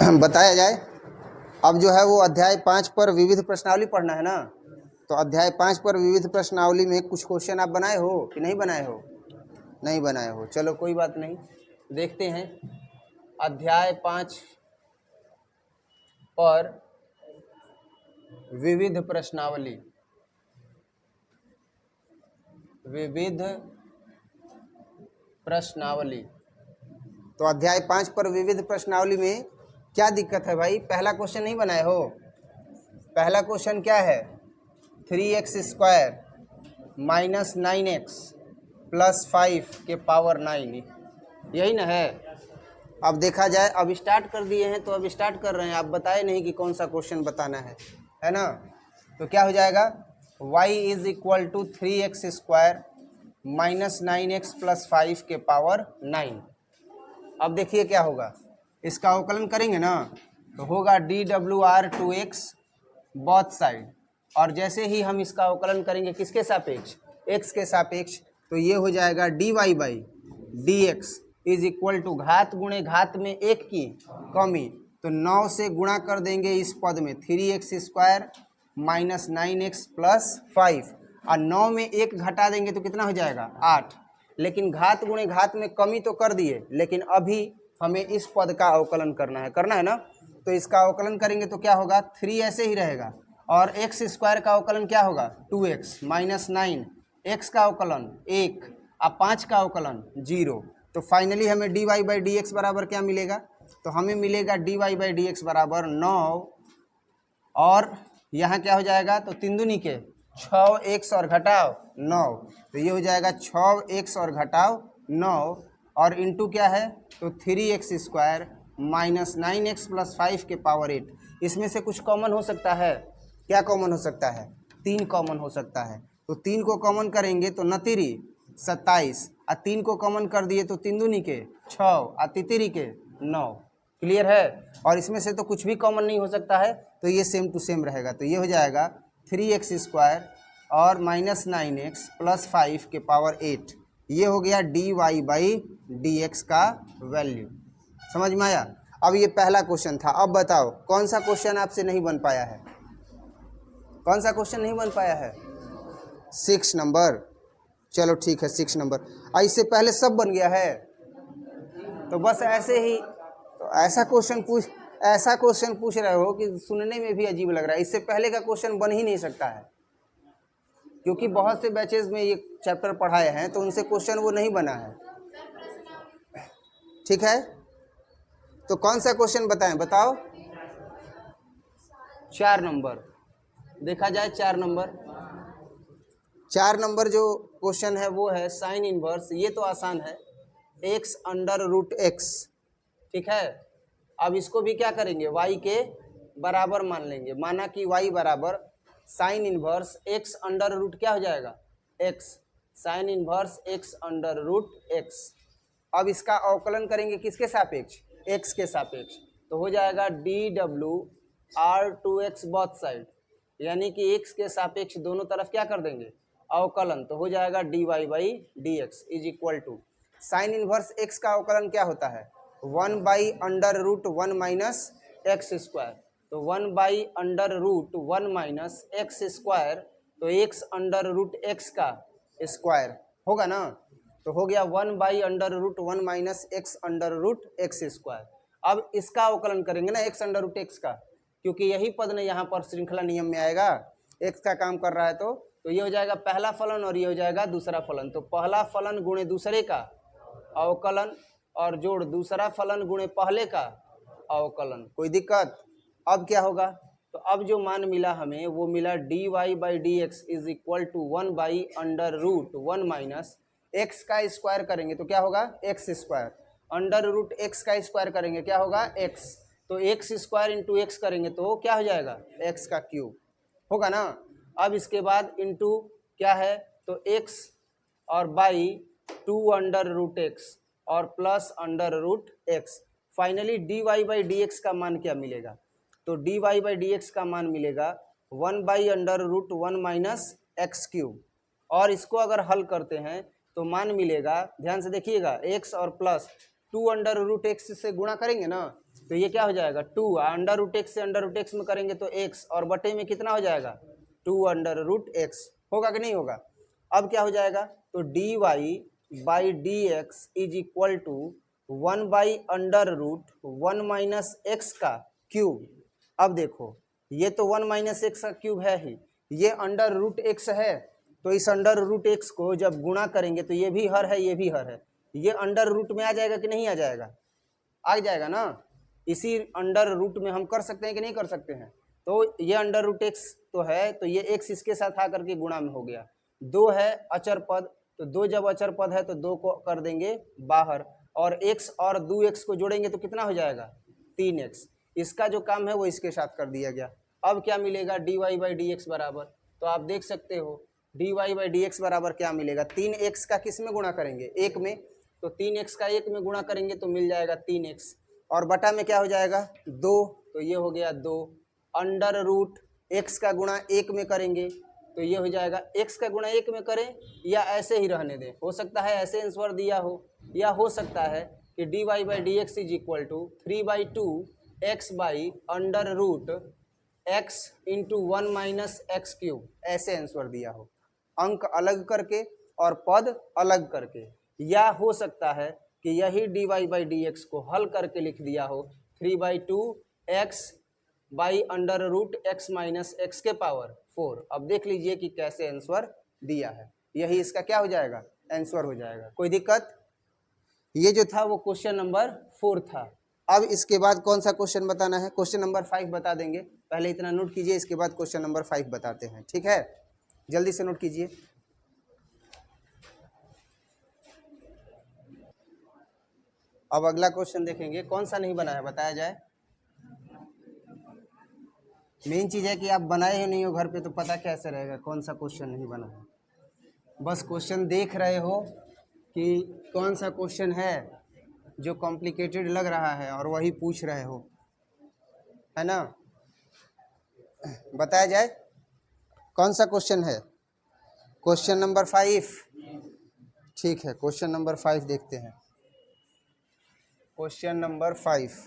बताया जाए। अब जो है वो अध्याय 5 पर विविध प्रश्नावली पढ़ना है ना, तो अध्याय 5 पर विविध प्रश्नावली में कुछ क्वेश्चन आप बनाए हो कि नहीं बनाए हो? नहीं बनाए हो, चलो कोई बात नहीं, देखते हैं। अध्याय 5 पर विविध प्रश्नावली, विविध प्रश्नावली। तो अध्याय 5 पर विविध प्रश्नावली में क्या दिक्कत है भाई? पहला क्वेश्चन नहीं बनाए हो? पहला क्वेश्चन क्या है? 3x² माइनस 9x प्लस 5 के पावर 9, यही ना है। अब देखा जाए, अब स्टार्ट कर दिए हैं तो अब स्टार्ट कर रहे हैं, आप बताए नहीं कि कौन सा क्वेश्चन बताना है ना। तो क्या हो जाएगा? y is equal to 3x² minus 9x plus 5 के पावर 9। अब देखिए क्या होगा, इसका अवकलन करेंगे ना तो होगा dWr2x बोथ साइड, और जैसे ही हम इसका अवकलन करेंगे किसके सापेक्ष? x के सापेक्ष, तो ये हो जाएगा dy by dx is equal to घात गुणे घात में एक की कमी, तो 9 से गुणा कर देंगे इस पद में 3x² माइनस 9x प्लस 5, और 9 में एक घटा देंगे तो कितना हो जाएगा? 8। लेकिन घात गुणे घात में कमी तो कर दिए, लेकिन अभी हमें इस पद का अवकलन करना है ना। तो इसका अवकलन करेंगे तो क्या होगा? 3 ऐसे ही रहेगा, और x² का अवकलन क्या होगा? 2x माइनस 9, x का अवकलन 1 और 5 का अवकलन 0। तो फाइनली हमें dy बाई dx बराबर क्या मिलेगा? तो हमें मिलेगा dy बाई dx बराबर 9, और यहाँ क्या हो जाएगा? तो 3 दूनी के 6x और घटाओ 9, तो ये हो जाएगा 6x और घटाओ 9, और इंटू क्या है? तो 3x² माइनस 9x प्लस 5 के पावर 8। इसमें से कुछ कॉमन हो सकता है? क्या कॉमन हो सकता है? 3 कॉमन हो सकता है, तो 3 को कॉमन करेंगे तो नतीरी 27, और 3 को कॉमन कर दिए तो 3 दूनी के 6 और तितिरी के 9। क्लियर है? और इसमें से तो कुछ भी कॉमन नहीं हो सकता है, तो ये सेम टू सेम रहेगा। तो ये हो जाएगा 3x² और माइनस 9x प्लस 5 के पावर 8, ये हो गया dy बाई dx का वैल्यू। समझ में आया? अब ये पहला क्वेश्चन था। अब बताओ कौन सा क्वेश्चन आपसे नहीं बन पाया है? कौन सा क्वेश्चन नहीं बन पाया है? 6 नंबर। चलो ठीक है, 6 नंबर। इससे पहले सब बन गया है, तो बस ऐसे ही, तो ऐसा क्वेश्चन पूछ रहे हो कि सुनने में भी अजीब लग रहा है। इससे पहले का क्वेश्चन बन ही नहीं सकता है, क्योंकि बहुत से बैचेस में ये चैप्टर पढ़ाए हैं तो उनसे क्वेश्चन वो नहीं बना है। ठीक है, तो कौन सा क्वेश्चन बताएं? बताओ। 4 नंबर। देखा जाए 4 नंबर, 4 नंबर जो क्वेश्चन है वो है साइन इनवर्स। ये तो आसान है, x अंडर रूट x। ठीक है, अब इसको भी क्या करेंगे? y के बराबर मान लेंगे। माना कि y बराबर sine inverse x under root क्या हो जाएगा? x, sine inverse x under root x। अब इसका अवकलन करेंगे किसके सापेक्ष? x के सापेक्ष, तो हो जाएगा dWr2x बोथ साइड, यानी कि x के सापेक्ष दोनों तरफ क्या कर देंगे? अवकलन, तो हो जाएगा dy by dx is equal to sine inverse x का अवकलन क्या होता है? 1 by under root 1 minus x², तो 1 by under root 1 minus x², तो x अंडर रूट x का स्क्वायर होगा ना, तो हो गया 1 by under root 1 minus x under root x²। अब इसका अवकलन करेंगे ना x अंडर रूट x का, क्योंकि यही पद ने यहाँ पर श्रृंखला नियम में आएगा, x का काम कर रहा है, तो ये हो जाएगा पहला फलन और ये हो जाएगा दूसरा फलन। तो पहला फलन गुणे दूसरे का अवकलन और जोड़ दूसरा फलन गुणे पहले का अवकलन। कोई दिक्कत? अब क्या होगा? तो अब जो मान मिला हमें वो मिला dy by dx is equal to 1 by under root 1 minus x का स्क्वायर करेंगे तो क्या होगा? x², अंडर रूट x का स्क्वायर करेंगे क्या होगा? x, तो x² इंटू x करेंगे तो क्या हो जाएगा? x का क्यूब होगा ना। अब इसके बाद इंटू क्या है? तो x और बाई 2 अंडर रूट x और plus under root x। Finally dy by dx का मान क्या मिलेगा? तो dy बाई dx का मान मिलेगा 1 by under root 1 minus x cube, और इसको अगर हल करते हैं तो मान मिलेगा, ध्यान से देखिएगा, x और प्लस 2 अंडर रूट x से गुणा करेंगे ना तो ये क्या हो जाएगा 2, अंडर रूट एक्स से अंडर रूट एक्स में करेंगे तो x, और बटे में कितना हो जाएगा 2 अंडर रूट एक्स, होगा कि नहीं होगा। अब क्या हो जाएगा, तो dy by D x is equal to 1 by under root 1 minus x का क्यूब। अब देखो ये तो 1 माइनस एक्स का क्यूब है ही, ये अंडर रूट एक्स है, तो इस अंडर रूट एक्स को जब गुणा करेंगे तो ये भी हर है ये भी हर है, ये अंडर रूट में आ जाएगा कि नहीं आ जाएगा, आ जाएगा ना। इसी अंडर रूट में हम कर सकते हैं कि नहीं कर सकते हैं, तो ये अंडर रूट एक्स तो है, तो ये एक्स इसके साथ आकर के गुणा में हो गया। 2 है अचर पद, तो 2 जब अचर पद है तो 2 को कर देंगे बाहर, और x और 2x को जोड़ेंगे तो कितना हो जाएगा 3x। इसका जो काम है वो इसके साथ कर दिया गया। अब क्या मिलेगा dy बाई डी एक्स बराबर, तो आप देख सकते हो dy बाई डी एक्स बराबर क्या मिलेगा, 3x का किस में गुणा करेंगे 1 में, तो 3x का 1 में गुणा करेंगे तो मिल जाएगा 3x, और बटा में क्या हो जाएगा 2, तो ये हो गया 2 अंडर रूट x का गुणा 1 में करेंगे तो ये हो जाएगा x का गुणा 1 में करें या ऐसे ही रहने दें, हो सकता है ऐसे आंसर दिया हो, या हो सकता है कि dy by D x is equal to 3/2 x by under root x into 1 minus x cube, ऐसे आंसर दिया हो, अंक अलग करके और पद अलग करके। या हो सकता है कि यही dy बाई डी एक्स को हल करके लिख दिया हो 3/2 x by under root x minus x के पावर 4। अब देख लीजिए कि कैसे आंसर दिया है, यही इसका क्या हो जाएगा आंसर हो जाएगा। कोई दिक्कत, ये जो था वो क्वेश्चन नंबर 4 था। अब इसके बाद कौन सा क्वेश्चन बताना है, क्वेश्चन नंबर 5 बता देंगे, पहले इतना नोट कीजिए, इसके बाद क्वेश्चन नंबर 5 बताते हैं, ठीक है, जल्दी से नोट कीजिए। अब अगला क्वेश्चन देखेंगे, कौन सा नहीं बनाया बताया जाए। मेन चीज़ है कि आप बनाए ही नहीं हो घर पे तो पता कैसे रहेगा कौन सा क्वेश्चन नहीं बना है। बस क्वेश्चन देख रहे हो कि कौन सा क्वेश्चन है जो कॉम्प्लिकेटेड लग रहा है और वही पूछ रहे हो, है ना। बताया जाए कौन सा क्वेश्चन है, क्वेश्चन नंबर 5, ठीक है, क्वेश्चन नंबर 5 देखते हैं। क्वेश्चन नंबर 5,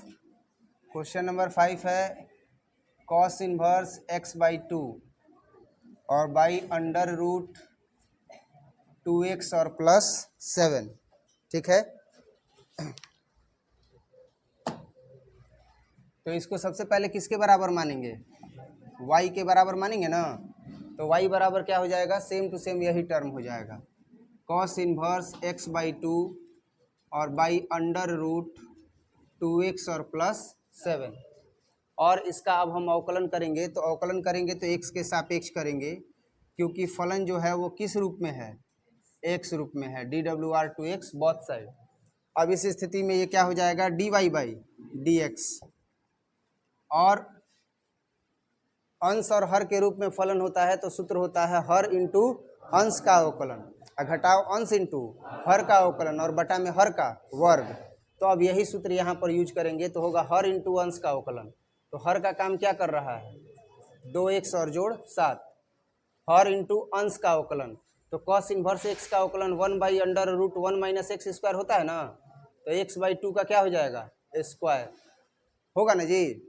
क्वेश्चन नंबर 5 है कॉस इनवर्स x/2 और बाई अंडर रूट 2x और प्लस 7, ठीक है। तो इसको सबसे पहले किसके बराबर मानेंगे, y के बराबर मानेंगे ना, तो y बराबर क्या हो जाएगा, सेम टू सेम यही टर्म हो जाएगा, कॉस इनवर्स x/2 और बाई अंडर रूट 2x और प्लस 7। और इसका अब हम अवकलन करेंगे, तो अवकलन करेंगे तो x के सापेक्ष करेंगे, क्योंकि फलन जो है वो किस रूप में है, x रूप में है, dWr2x बोथ साइड। अब इस स्थिति में ये क्या हो जाएगा dy बाई डी एक्स, और अंश और हर के रूप में फलन होता है तो सूत्र होता है हर इंटू अंश का अवकलन, घटाओ अंश इंटू हर का अवकलन, और बटा में हर का वर्ग। तो अब यही सूत्र यहाँ पर यूज करेंगे तो होगा हर इंटू अंश का अवकलन, तो हर का काम क्या कर रहा है 2x और जोड़ 7, हर इंटू अंश का अवकलन, तो कॉस इनवर्स x का अवकलन 1 by under root 1 minus x square होता है ना, तो x/2 का क्या हो जाएगा स्क्वायर, होगा ना जी,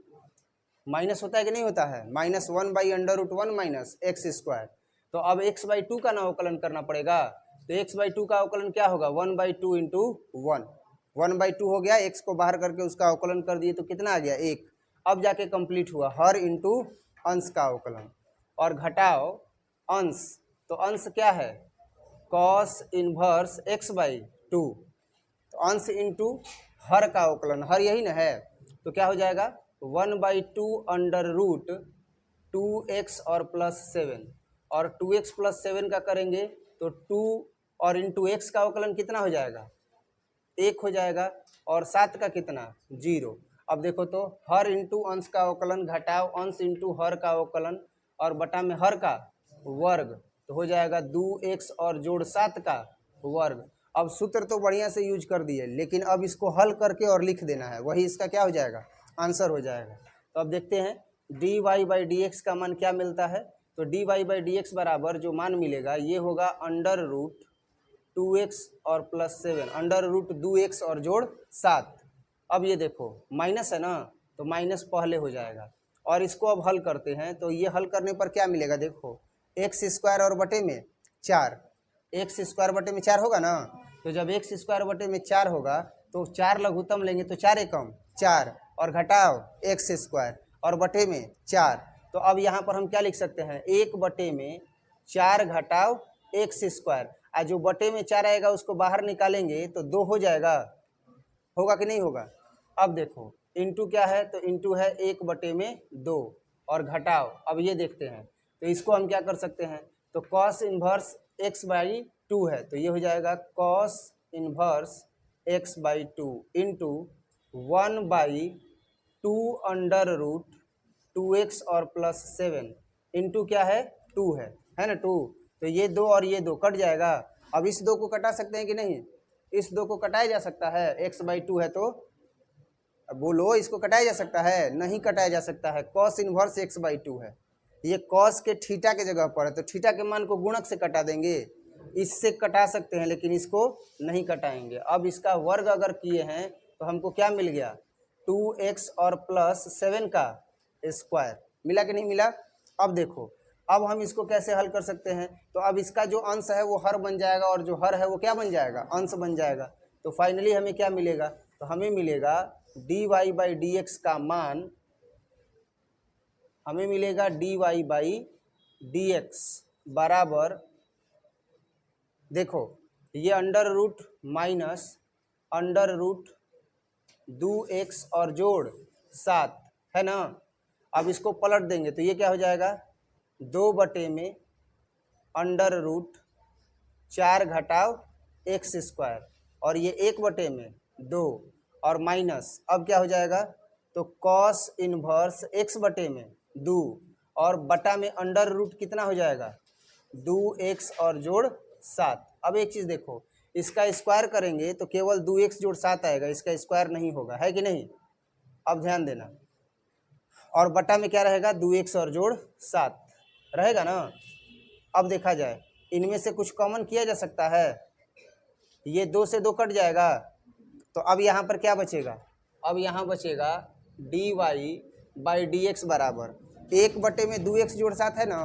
माइनस होता है कि नहीं होता है, -1 by under root 1 minus x square. तो अब x/2 का ना अवकलन करना पड़ेगा, तो x/2 का अवकलन क्या होगा 1/2 इंटू 1, 1/2 हो गया, x को बाहर करके उसका अवकलन कर दिए तो कितना आ गया 1। अब जाके कंप्लीट हुआ हर इंटू अंश का अवकलन, और घटाओ अंश, तो अंश क्या है कॉस इनवर्स x/2, तो अंश इंटू हर का अवकलन, हर यही ना है, तो क्या हो जाएगा 1/2 अंडर रूट 2x और प्लस 7, और 2x प्लस 7 का करेंगे तो 2 और इंटू एक्स का अवकलन कितना हो जाएगा 1 हो जाएगा, और 7 का कितना 0। अब देखो तो हर इंटू अंश का अवकलन घटाओ अंश इंटू हर का अवकलन, और बटा में हर का वर्ग, तो हो जाएगा 2x और जोड़ 7 का वर्ग। अब सूत्र तो बढ़िया से यूज कर दिए, लेकिन अब इसको हल करके और लिख देना है, वही इसका क्या हो जाएगा आंसर हो जाएगा। तो अब देखते हैं dy बाई डी एक्स का मान क्या मिलता है, तो dy बाई डी एक्स बराबर जो मान मिलेगा ये होगा अंडर रूट 2x और प्लस 7, अंडर रूट 2x और जोड़ 7। अब ये देखो माइनस है ना, तो माइनस पहले हो जाएगा और इसको अब हल करते हैं। तो ये हल करने पर क्या मिलेगा, देखो एक्स स्क्वायर और बटे में 4, एक्स स्क्वायर बटे में 4 होगा ना। तो जब एक्स स्क्वायर बटे में 4 होगा तो 4 लघुत्तम लेंगे तो 4 एकम 4 और घटाओ एक्स स्क्वायर और बटे में 4। तो अब यहाँ पर हम क्या लिख सकते हैं, 1 बटे में 4 घटाओ एक्स स्क्वायर, और जो बटे में 4 आएगा उसको बाहर निकालेंगे तो 2 हो जाएगा, होगा कि नहीं होगा। अब देखो इंटू क्या है, तो इंटू है 1 बटे में 2 और घटाओ। अब ये देखते हैं तो इसको हम क्या कर सकते हैं, तो कॉस इन्वर्स x बाई 2 है, तो ये हो जाएगा cos inverse x by 2 into 1 by 2 under root 2x और प्लस 7 इंटू क्या है 2 है ना 2। तो ये 2 और ये 2 कट जाएगा। अब इस 2 को कटा सकते हैं कि नहीं, इस 2 को कटाया जा सकता है, x बाई 2 है तो अब बोलो इसको कटाया जा सकता है, नहीं कटाया जा सकता है, कॉस इन्वर्स x बाई 2 है। ये कॉस के थीटा के जगह पर है तो थीटा के मान को गुणक से कटा देंगे, इससे कटा सकते हैं लेकिन इसको नहीं कटाएंगे। अब इसका वर्ग अगर किए हैं तो हमको क्या मिल गया, 2x और प्लस 7 का स्क्वायर, मिला कि नहीं मिला। अब देखो अब हम इसको कैसे हल कर सकते हैं, तो अब इसका जो अंश है वो हर बन जाएगा और जो हर है वो क्या बन जाएगा, अंश बन जाएगा। तो फाइनली हमें क्या मिलेगा, तो हमें मिलेगा dy बाई डी एक्स का मान, हमें मिलेगा dy बाई डी एक्स बराबर, देखो ये under root minus under root 2x और जोड़ 7 है ना। अब इसको पलट देंगे तो ये क्या हो जाएगा, 2 बटे में अंडर रूट 4 घटाओ एक्स स्क्वायर और ये 1 बटे में 2 और माइनस, अब क्या हो जाएगा, तो कॉस इन्वर्स x बटे में 2 और बटा में अंडर रूट कितना हो जाएगा 2x और जोड़ 7। अब एक चीज़ देखो, इसका स्क्वायर करेंगे तो केवल 2x जोड़ 7 आएगा, इसका स्क्वायर नहीं होगा, है कि नहीं। अब ध्यान देना, और बटा में क्या रहेगा 2x और जोड़ 7 रहेगा ना। अब देखा जाए इनमें से कुछ कॉमन किया जा सकता है, ये 2 से 2 कट जाएगा, तो अब यहाँ पर क्या बचेगा, अब यहाँ बचेगा dy बाई डी एक्स बराबर 1 बटे में 2x जोड़ 7 है ना,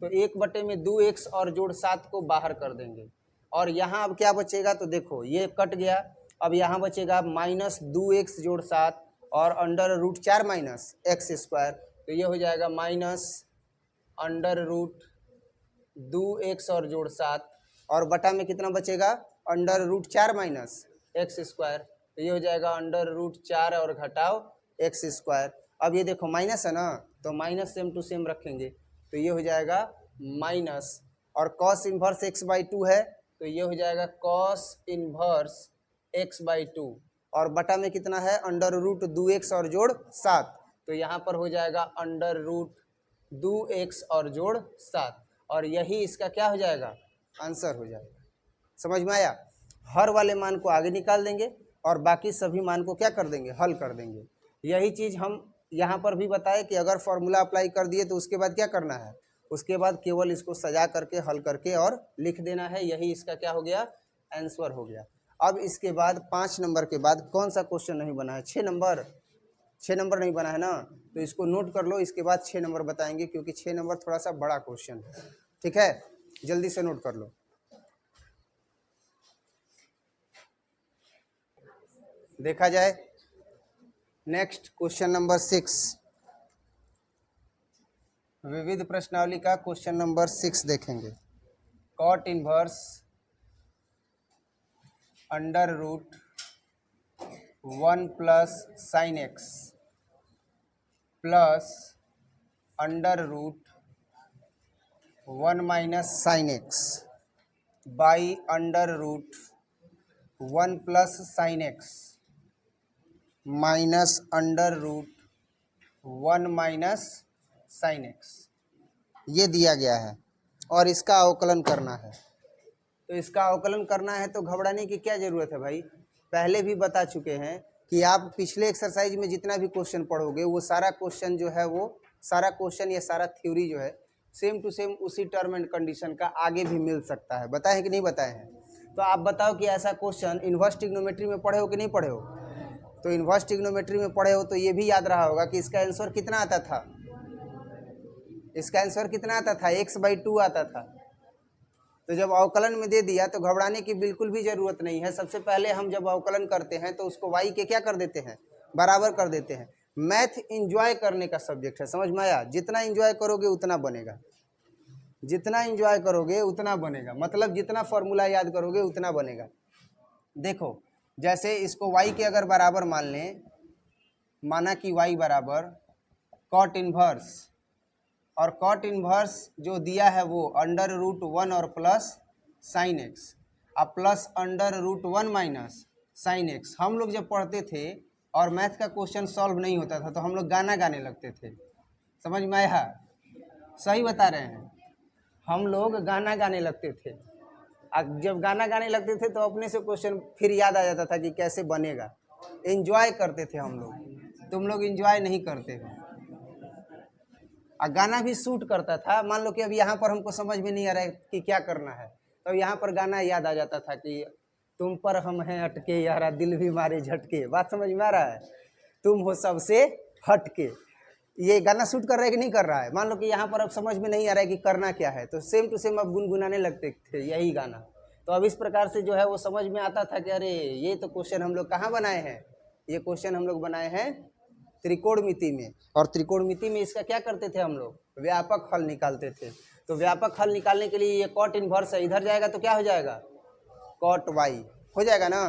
तो 1 बटे में 2x और जोड़ 7 को बाहर कर देंगे और यहाँ अब क्या बचेगा, तो देखो ये कट गया, अब यहाँ बचेगा माइनस 2x जोड़ 7 और under root 4 minus x square, तो ये हो जाएगा माइनस अंडर रूट 2x और जोड़ 7 और बटा में कितना बचेगा under root 4 minus x square, तो ये हो जाएगा अंडर रूट 4 और घटाओ एक्स स्क्वायर। अब ये देखो माइनस है ना, तो माइनस सेम टू सेम रखेंगे तो ये हो जाएगा माइनस, और कॉस इन्वर्स x बाई 2 है तो ये हो जाएगा कॉस इन्वर्स x बाई 2 और बटा में कितना है अंडर रूट 2x और जोड़ 7, तो यहाँ पर हो जाएगा अंडर रूट 2x और जोड़ 7 और यही इसका क्या हो जाएगा, आंसर हो जाएगा। समझ में आया। हर वाले मान को आगे निकाल देंगे और बाकी सभी मान को क्या कर देंगे, हल कर देंगे। यही चीज़ हम यहाँ पर भी बताए कि अगर फॉर्मूला अप्लाई कर दिए तो उसके बाद क्या करना है, उसके बाद केवल इसको सजा करके हल करके और लिख देना है, यही इसका क्या हो गया, आंसर हो गया। अब इसके बाद 5 नंबर के बाद कौन सा क्वेश्चन नहीं बना है, 6 नंबर नहीं बना है ना, तो इसको नोट कर लो, इसके बाद 6 नंबर बताएंगे क्योंकि 6 नंबर थोड़ा सा बड़ा क्वेश्चन है, ठीक है, जल्दी से नोट कर लो। देखा जाए नेक्स्ट क्वेश्चन नंबर 6, विविध प्रश्नावली का क्वेश्चन नंबर 6 देखेंगे। Cot inverse under root 1 plus sine x plus under root 1 minus sine x by under root 1 plus sine x minus under root 1 minus sine x, ये दिया गया है और इसका अवकलन करना है। तो इसका अवकलन करना है तो घबराने की क्या ज़रूरत है भाई, पहले भी बता चुके हैं कि आप पिछले एक्सरसाइज में जितना भी क्वेश्चन पढ़ोगे वो सारा क्वेश्चन जो है, वो सारा क्वेश्चन या सारा थ्योरी जो है सेम टू सेम उसी टर्म एंड कंडीशन का आगे भी मिल सकता है। बताए हैं कि नहीं बताए हैं। तो आप बताओ कि ऐसा क्वेश्चन इन्वर्स ट्रिग्नोमेट्री में पढ़े हो कि नहीं पढ़े हो, तो इन्वर्स ट्रिग्नोमेट्री में पढ़े हो तो ये भी याद रहा होगा कि इसका आंसर कितना आता था, इसका आंसर कितना आता था, x/2 आता था। तो जब अवकलन में दे दिया तो घबराने की बिल्कुल भी ज़रूरत नहीं है। सबसे पहले हम जब अवकलन करते हैं तो उसको y के क्या कर देते हैं, बराबर कर देते हैं। मैथ इंजॉय करने का सब्जेक्ट है, समझ में आया। जितना इंजॉय करोगे उतना बनेगा, जितना इंजॉय करोगे उतना बनेगा, मतलब जितना फॉर्मूला याद करोगे उतना बनेगा। देखो जैसे इसको y के अगर बराबर मान लें, माना कि y बराबर कॉट इन्वर्स, और कॉट इन्वर्स जो दिया है वो √1 और प्लस साइन एक्स, अब प्लस √1 माइनस साइन एक्स। हम लोग जब पढ़ते थे और मैथ का क्वेश्चन सॉल्व नहीं होता था तो हम लोग गाना गाने लगते थे, समझ में आया, सही बता रहे हैं, हम लोग गाना गाने लगते थे। अब जब गाना गाने लगते थे तो अपने से क्वेश्चन फिर याद आ जाता था कि कैसे बनेगा। एंजॉय करते थे हम लोग, तुम लोग एंजॉय नहीं करते हो। और गाना भी सूट करता था। मान लो कि अब यहाँ पर हमको समझ में नहीं आ रहा है कि क्या करना है, तो यहाँ पर गाना याद आ जाता था कि तुम पर हम हैं अटके यारा दिल भी मारे झटके। बात समझ में आ रहा है, तुम हो सबसे हटके। ये गाना सूट कर रहा है कि नहीं कर रहा है। मान लो कि यहाँ पर अब समझ में नहीं आ रहा है कि करना क्या है, तो सेम टू सेम अब गुनगुनाने लगते थे यही गाना। तो अब इस प्रकार से जो है वो समझ में आता था कि अरे ये तो क्वेश्चन हम लोग कहाँ बनाए हैं, ये क्वेश्चन हम लोग बनाए हैं त्रिकोणमिति में। और त्रिकोणमिति में इसका क्या करते थे हम लोग, व्यापक हल निकालते थे। तो व्यापक हल निकालने के लिए ये कॉट इन्वर्स है, इधर जाएगा तो क्या हो जाएगा, कॉट वाई हो जाएगा ना।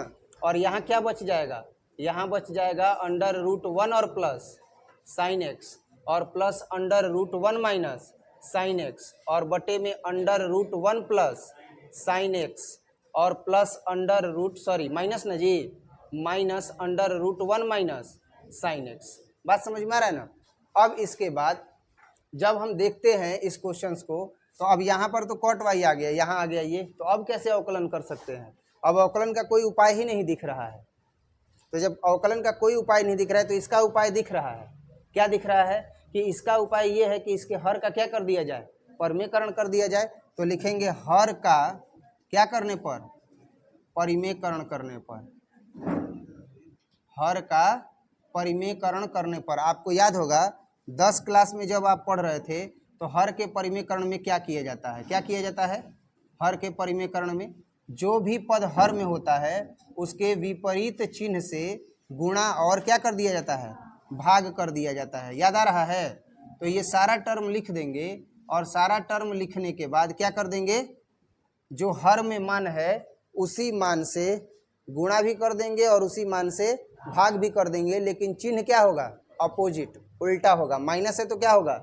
और यहाँ क्या बच जाएगा, यहाँ बच जाएगा √1 और प्लस साइन एक्स, और प्लस √1 माइनस साइन एक्स, और बटे में √1 प्लस साइन एक्स, और प्लस माइनस ना जी, माइनस √1 माइनस साइन एक्स। बात समझ में आ रहा है ना। अब इसके बाद जब हम देखते हैं इस क्वेश्चंस को, तो अब यहाँ पर तो कॉट वाई आ गया, यहाँ आ गया ये, तो अब कैसे अवकलन कर सकते हैं। अब अवकलन का कोई उपाय ही नहीं दिख रहा है। तो जब अवकलन का कोई उपाय नहीं दिख रहा है तो इसका उपाय दिख रहा है। क्या दिख रहा है कि इसका उपाय ये है कि इसके हर का क्या कर दिया जाए, परिमेयकरण कर दिया जाए। तो लिखेंगे हर का क्या करने पर, परिमेयकरण करने पर, हर का परिमेयकरण करने पर। आपको याद होगा 10 क्लास में जब आप पढ़ रहे थे तो हर के परिमेयकरण में क्या किया जाता है, क्या किया जाता है, हर के परिमेयकरण में जो भी पद हर में होता है उसके विपरीत चिन्ह से गुणा और क्या कर दिया जाता है, भाग कर दिया जाता है। याद आ रहा है। तो ये सारा टर्म लिख देंगे, और सारा टर्म लिखने के बाद क्या कर देंगे, जो हर में मान है उसी मान से गुणा भी कर देंगे और उसी मान से भाग भी कर देंगे, लेकिन चिन्ह क्या होगा, अपोजिट, उल्टा होगा। माइनस है तो क्या होगा,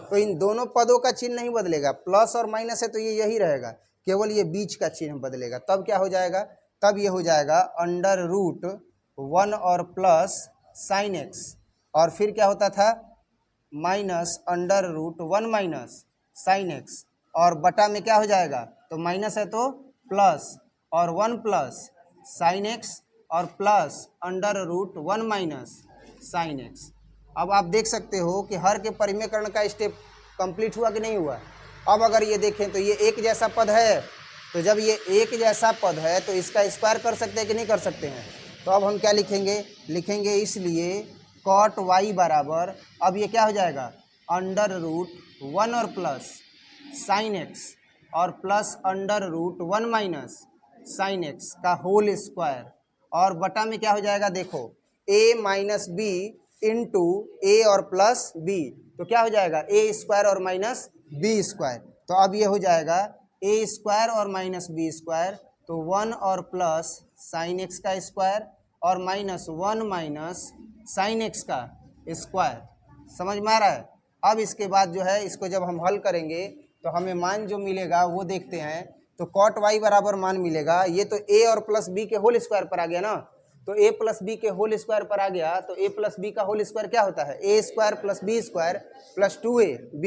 तो इन दोनों पदों का चिन्ह नहीं बदलेगा, प्लस और माइनस है तो ये यही रहेगा, केवल ये बीच का चिन्ह बदलेगा। तब क्या हो जाएगा, तब ये हो जाएगा √1 और प्लस साइन एक्स, और फिर क्या होता था, माइनस √1 माइनस साइन एक्स, और बटा में क्या हो जाएगा, तो माइनस है तो प्लस, और 1 प्लस साइन एक्स, और प्लस √1 माइनस साइन एक्स। अब आप देख सकते हो कि हर के परिमेयकरण का स्टेप कंप्लीट हुआ कि नहीं हुआ। अब अगर ये देखें तो ये एक जैसा पद है, तो जब ये एक जैसा पद है तो इसका स्क्वायर कर सकते हैं कि नहीं कर सकते हैं। तो अब हम क्या लिखेंगे, लिखेंगे इसलिए कॉट वाई बराबर, अब ये क्या हो जाएगा, √1 और प्लस साइन एक्स, और प्लस √1 माइनस साइन एक्स का होल स्क्वायर, और बटा में क्या हो जाएगा, देखो a माइनस बी इंटू ए और प्लस बी, तो क्या हो जाएगा, ए स्क्वायर और माइनस बी स्क्वायर। तो अब ये हो जाएगा ए स्क्वायर और माइनस बी स्क्वायर, तो 1 और प्लस साइन एक्स का स्क्वायर, और -1 माइनस साइन एक्स का स्क्वायर। समझ में आ रहा है। अब इसके बाद जो है इसको जब हम हल करेंगे तो हमें मान जो मिलेगा वो देखते हैं। तो कॉट वाई बराबर मान मिलेगा, ये तो ए और प्लस बी के होल स्क्वायर पर आ गया ना, तो ए प्लस बी के होल स्क्वायर पर आ गया, तो ए प्लस बी का होल स्क्वायर क्या होता है, A square plus B square plus 2ab,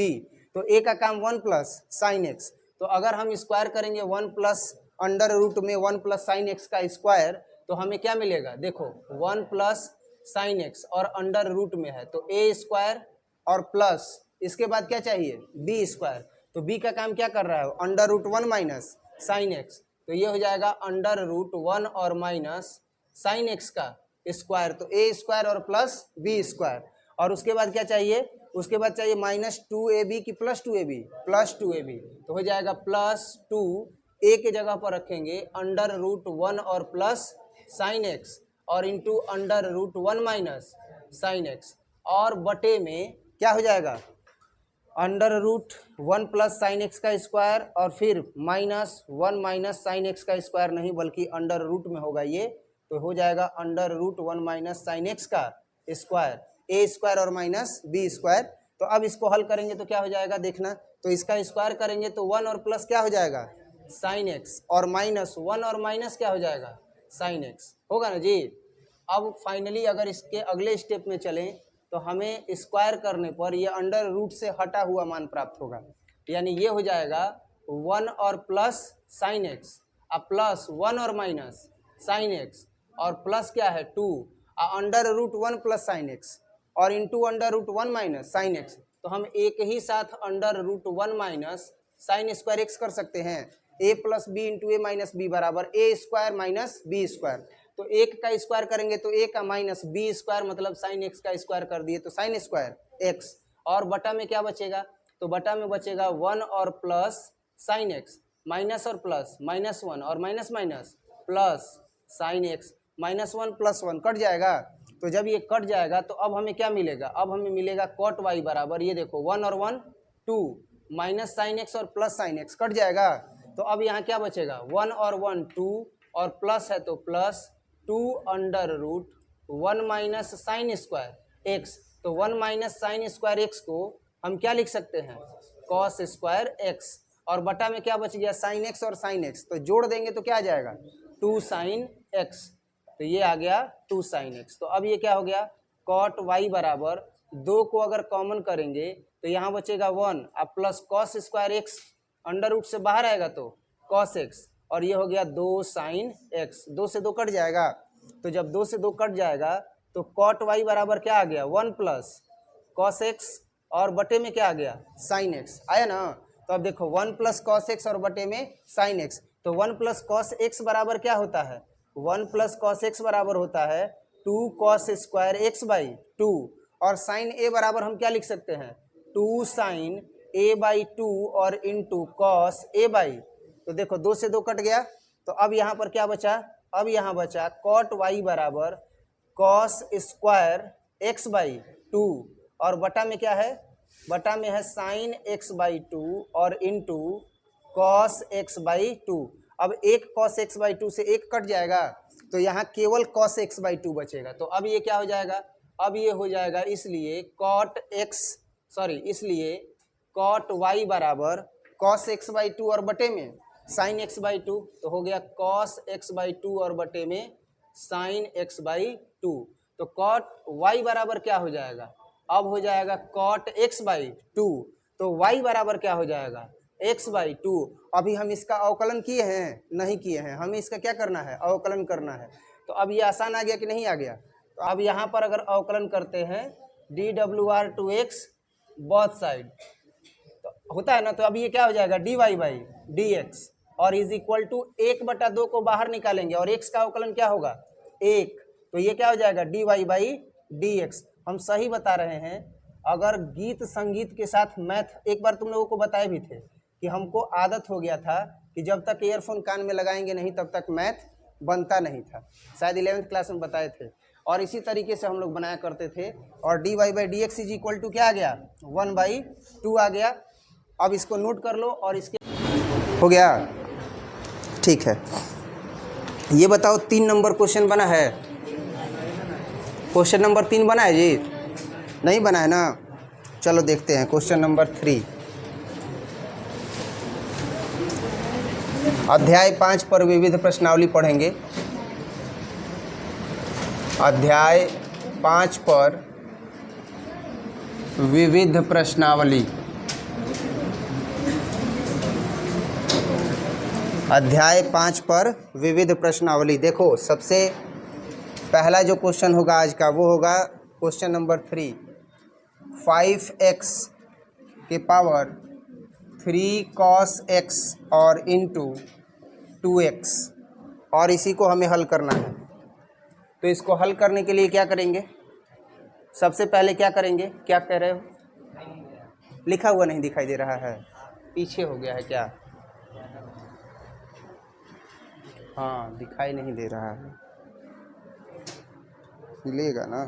तो ए का काम 1 प्लस साइन एक्स। तो अगर हम स्क्वायर करेंगे 1 प्लस अंडर रूट में 1 प्लस साइन एक्स का स्क्वायर, तो हमें क्या मिलेगा, देखो 1 प्लस साइन एक्स और अंडर रूट में है तो ए स्क्वायर, और प्लस इसके बाद क्या चाहिए, बी स्क्वायर। तो बी का काम क्या कर रहा है, √1 माइनस साइन एक्स, तो ये हो जाएगा √1 और माइनस साइन एक्स का स्क्वायर, तो ए स्क्वायर और प्लस बी स्क्वायर। और उसके बाद क्या चाहिए, उसके बाद चाहिए -2ab की +2ab, +2ab, तो हो जाएगा +2, ए के जगह पर रखेंगे √1 और प्लस साइन एक्स और इंटू √1 माइनस साइन एक्स, और बटे में क्या हो जाएगा √1 प्लस साइन एक्स का स्क्वायर और फिर -1 माइनस साइन एक्स का स्क्वायर, नहीं बल्कि अंडर रूट में होगा ये, तो हो जाएगा √1 माइनस साइन एक्स का स्क्वायर, ए स्क्वायर और माइनस बी स्क्वायर। तो अब इसको हल करेंगे तो क्या हो जाएगा देखना, तो इसका स्क्वायर करेंगे तो 1 और प्लस क्या हो जाएगा साइन एक्स, और -1 और माइनस क्या हो जाएगा साइन एक्स, होगा ना जी। अब फाइनली अगर इसके अगले स्टेप में चलें तो हमें स्क्वायर करने पर ये अंडर रूट से हटा हुआ मान प्राप्त होगा, यानी ये हो जाएगा 1 और प्लस साइन एक्स, अब प्लस 1 और माइनस साइन एक्स, और प्लस क्या है 2, √1 प्लस साइन एक्स और इंटू √1 माइनस साइन एक्स, तो हम एक ही साथ √1 माइनस साइन स्क्वायर एक्स कर सकते हैं। a plus B into A minus B बराबर A square minus B square, तो एक का स्क्वायर करेंगे तो ए का माइनस बी स्क्वायर मतलब साइन एक्स का स्क्वायर कर दिए तो साइन स्क्वायर एक्स, और बटा में क्या बचेगा, तो बटा में बचेगा 1 और प्लस साइन एक्स, माइनस और प्लस -1 और minus minus plus sine x, -1 + 1 cut जाएगा, तो जब ये कट जाएगा तो अब हमें क्या मिलेगा, अब हमें मिलेगा cot y बराबर, ये देखो 1 और 1 2 माइनस साइन एक्स और प्लस साइन एक्स कट जाएगा, तो अब यहाँ क्या बचेगा 1 और 1 2 और प्लस है तो plus 2 √1 minus sine square x, तो 1 माइनस साइन स्क्वायर एक्स को हम क्या लिख सकते हैं कॉस स्क्वायर एक्स, और बटा में क्या बच गया साइन एक्स और साइन एक्स, तो जोड़ देंगे तो क्या आ जाएगा 2 साइन एक्स, तो ये आ गया 2 साइन एक्स। तो अब ये क्या हो गया cot y बराबर 2 को अगर कॉमन करेंगे तो यहाँ बचेगा 1 अब plus cos square x under root से बाहर आएगा तो कॉस एक्स, और ये हो गया 2 साइन एक्स, 2 से 2 कट जाएगा, तो जब 2 से 2 कट जाएगा तो cot y बराबर क्या आ गया 1 प्लस कॉस एक्स और बटे में क्या आ गया साइन एक्स, आया ना। तो अब देखो 1 प्लस कॉस एक्स और बटे में साइन एक्स, तो 1 प्लस कॉस एक्स बराबर क्या होता है 1 प्लस कॉस एक्स बराबर होता है 2 कॉस स्क्वायर एक्स बाई 2, और साइन ए बराबर हम क्या लिख सकते हैं 2 साइन ए बाई 2 और इंटू कॉस ए बाई, तो देखो 2 से 2 कट गया, तो अब यहाँ पर क्या बचा, अब यहाँ बचा cot y बराबर कॉस स्क्वायर एक्स बाई 2, और बटा में क्या है, बटा में है साइन एक्स बाई 2 और इंटू कॉस एक्स बाई 2। अब एक कॉस एक्स बाई 2 से एक कट जाएगा तो यहाँ केवल कॉस एक्स बाई 2 बचेगा, तो अब ये क्या हो जाएगा, अब ये हो जाएगा इसलिए cot y बराबर कॉस एक्स बाई 2 और बटे में साइन एक्स बाई 2, तो हो गया कॉस एक्स बाई 2 और बटे में साइन एक्स बाई 2, तो cot y बराबर क्या हो जाएगा, अब हो जाएगा cot x बाई 2, तो y बराबर क्या हो जाएगा x बाई 2। अभी हम इसका अवकलन किए हैं नहीं किए हैं, हमें इसका क्या करना है अवकलन करना है, तो अब ये आसान आ गया कि नहीं आ गया। तो अब यहाँ पर अगर अवकलन करते हैं dWr/x बोथ साइड तो होता है ना, तो अब ये क्या हो जाएगा dy बाई dx और इज इक्वल टू 1/2 को बाहर निकालेंगे और x का अवकलन क्या होगा 1, तो ये क्या हो जाएगा dy बाई dx। हम सही बता रहे हैं, अगर गीत संगीत के साथ मैथ एक बार तुम लोगों को बताए भी थे कि हमको आदत हो गया था कि जब तक ईयरफोन कान में लगाएंगे नहीं तब तक मैथ बनता नहीं था, शायद 11th क्लास में बताए थे, और इसी तरीके से हम लोग बनाया करते थे, और dy by dx is equal to क्या आ गया 1/2 आ गया। अब इसको नोट कर लो और इसके हो गया, ठीक है। ये बताओ 3 नंबर क्वेश्चन बना है, क्वेश्चन नंबर 3 बना है जी, नहीं बना है ना, चलो देखते हैं क्वेश्चन नंबर 3। अध्याय 5 पर विविध प्रश्नावली पढ़ेंगे। अध्याय 5 पर विविध प्रश्नावली, अध्याय 5 पर विविध प्रश्नावली। देखो सबसे पहला जो क्वेश्चन होगा आज का वो होगा क्वेश्चन नंबर 3, 5x के पावर 3 cos x और इंटू 2x, और इसी को हमें हल करना है। तो इसको हल करने के लिए क्या करेंगे? सबसे पहले क्या करेंगे? क्या कह रहे हो? लिखा हुआ नहीं दिखाई दे रहा है, पीछे हो गया है क्या? हाँ, दिखाई नहीं दे रहा है, मिलेगा ना?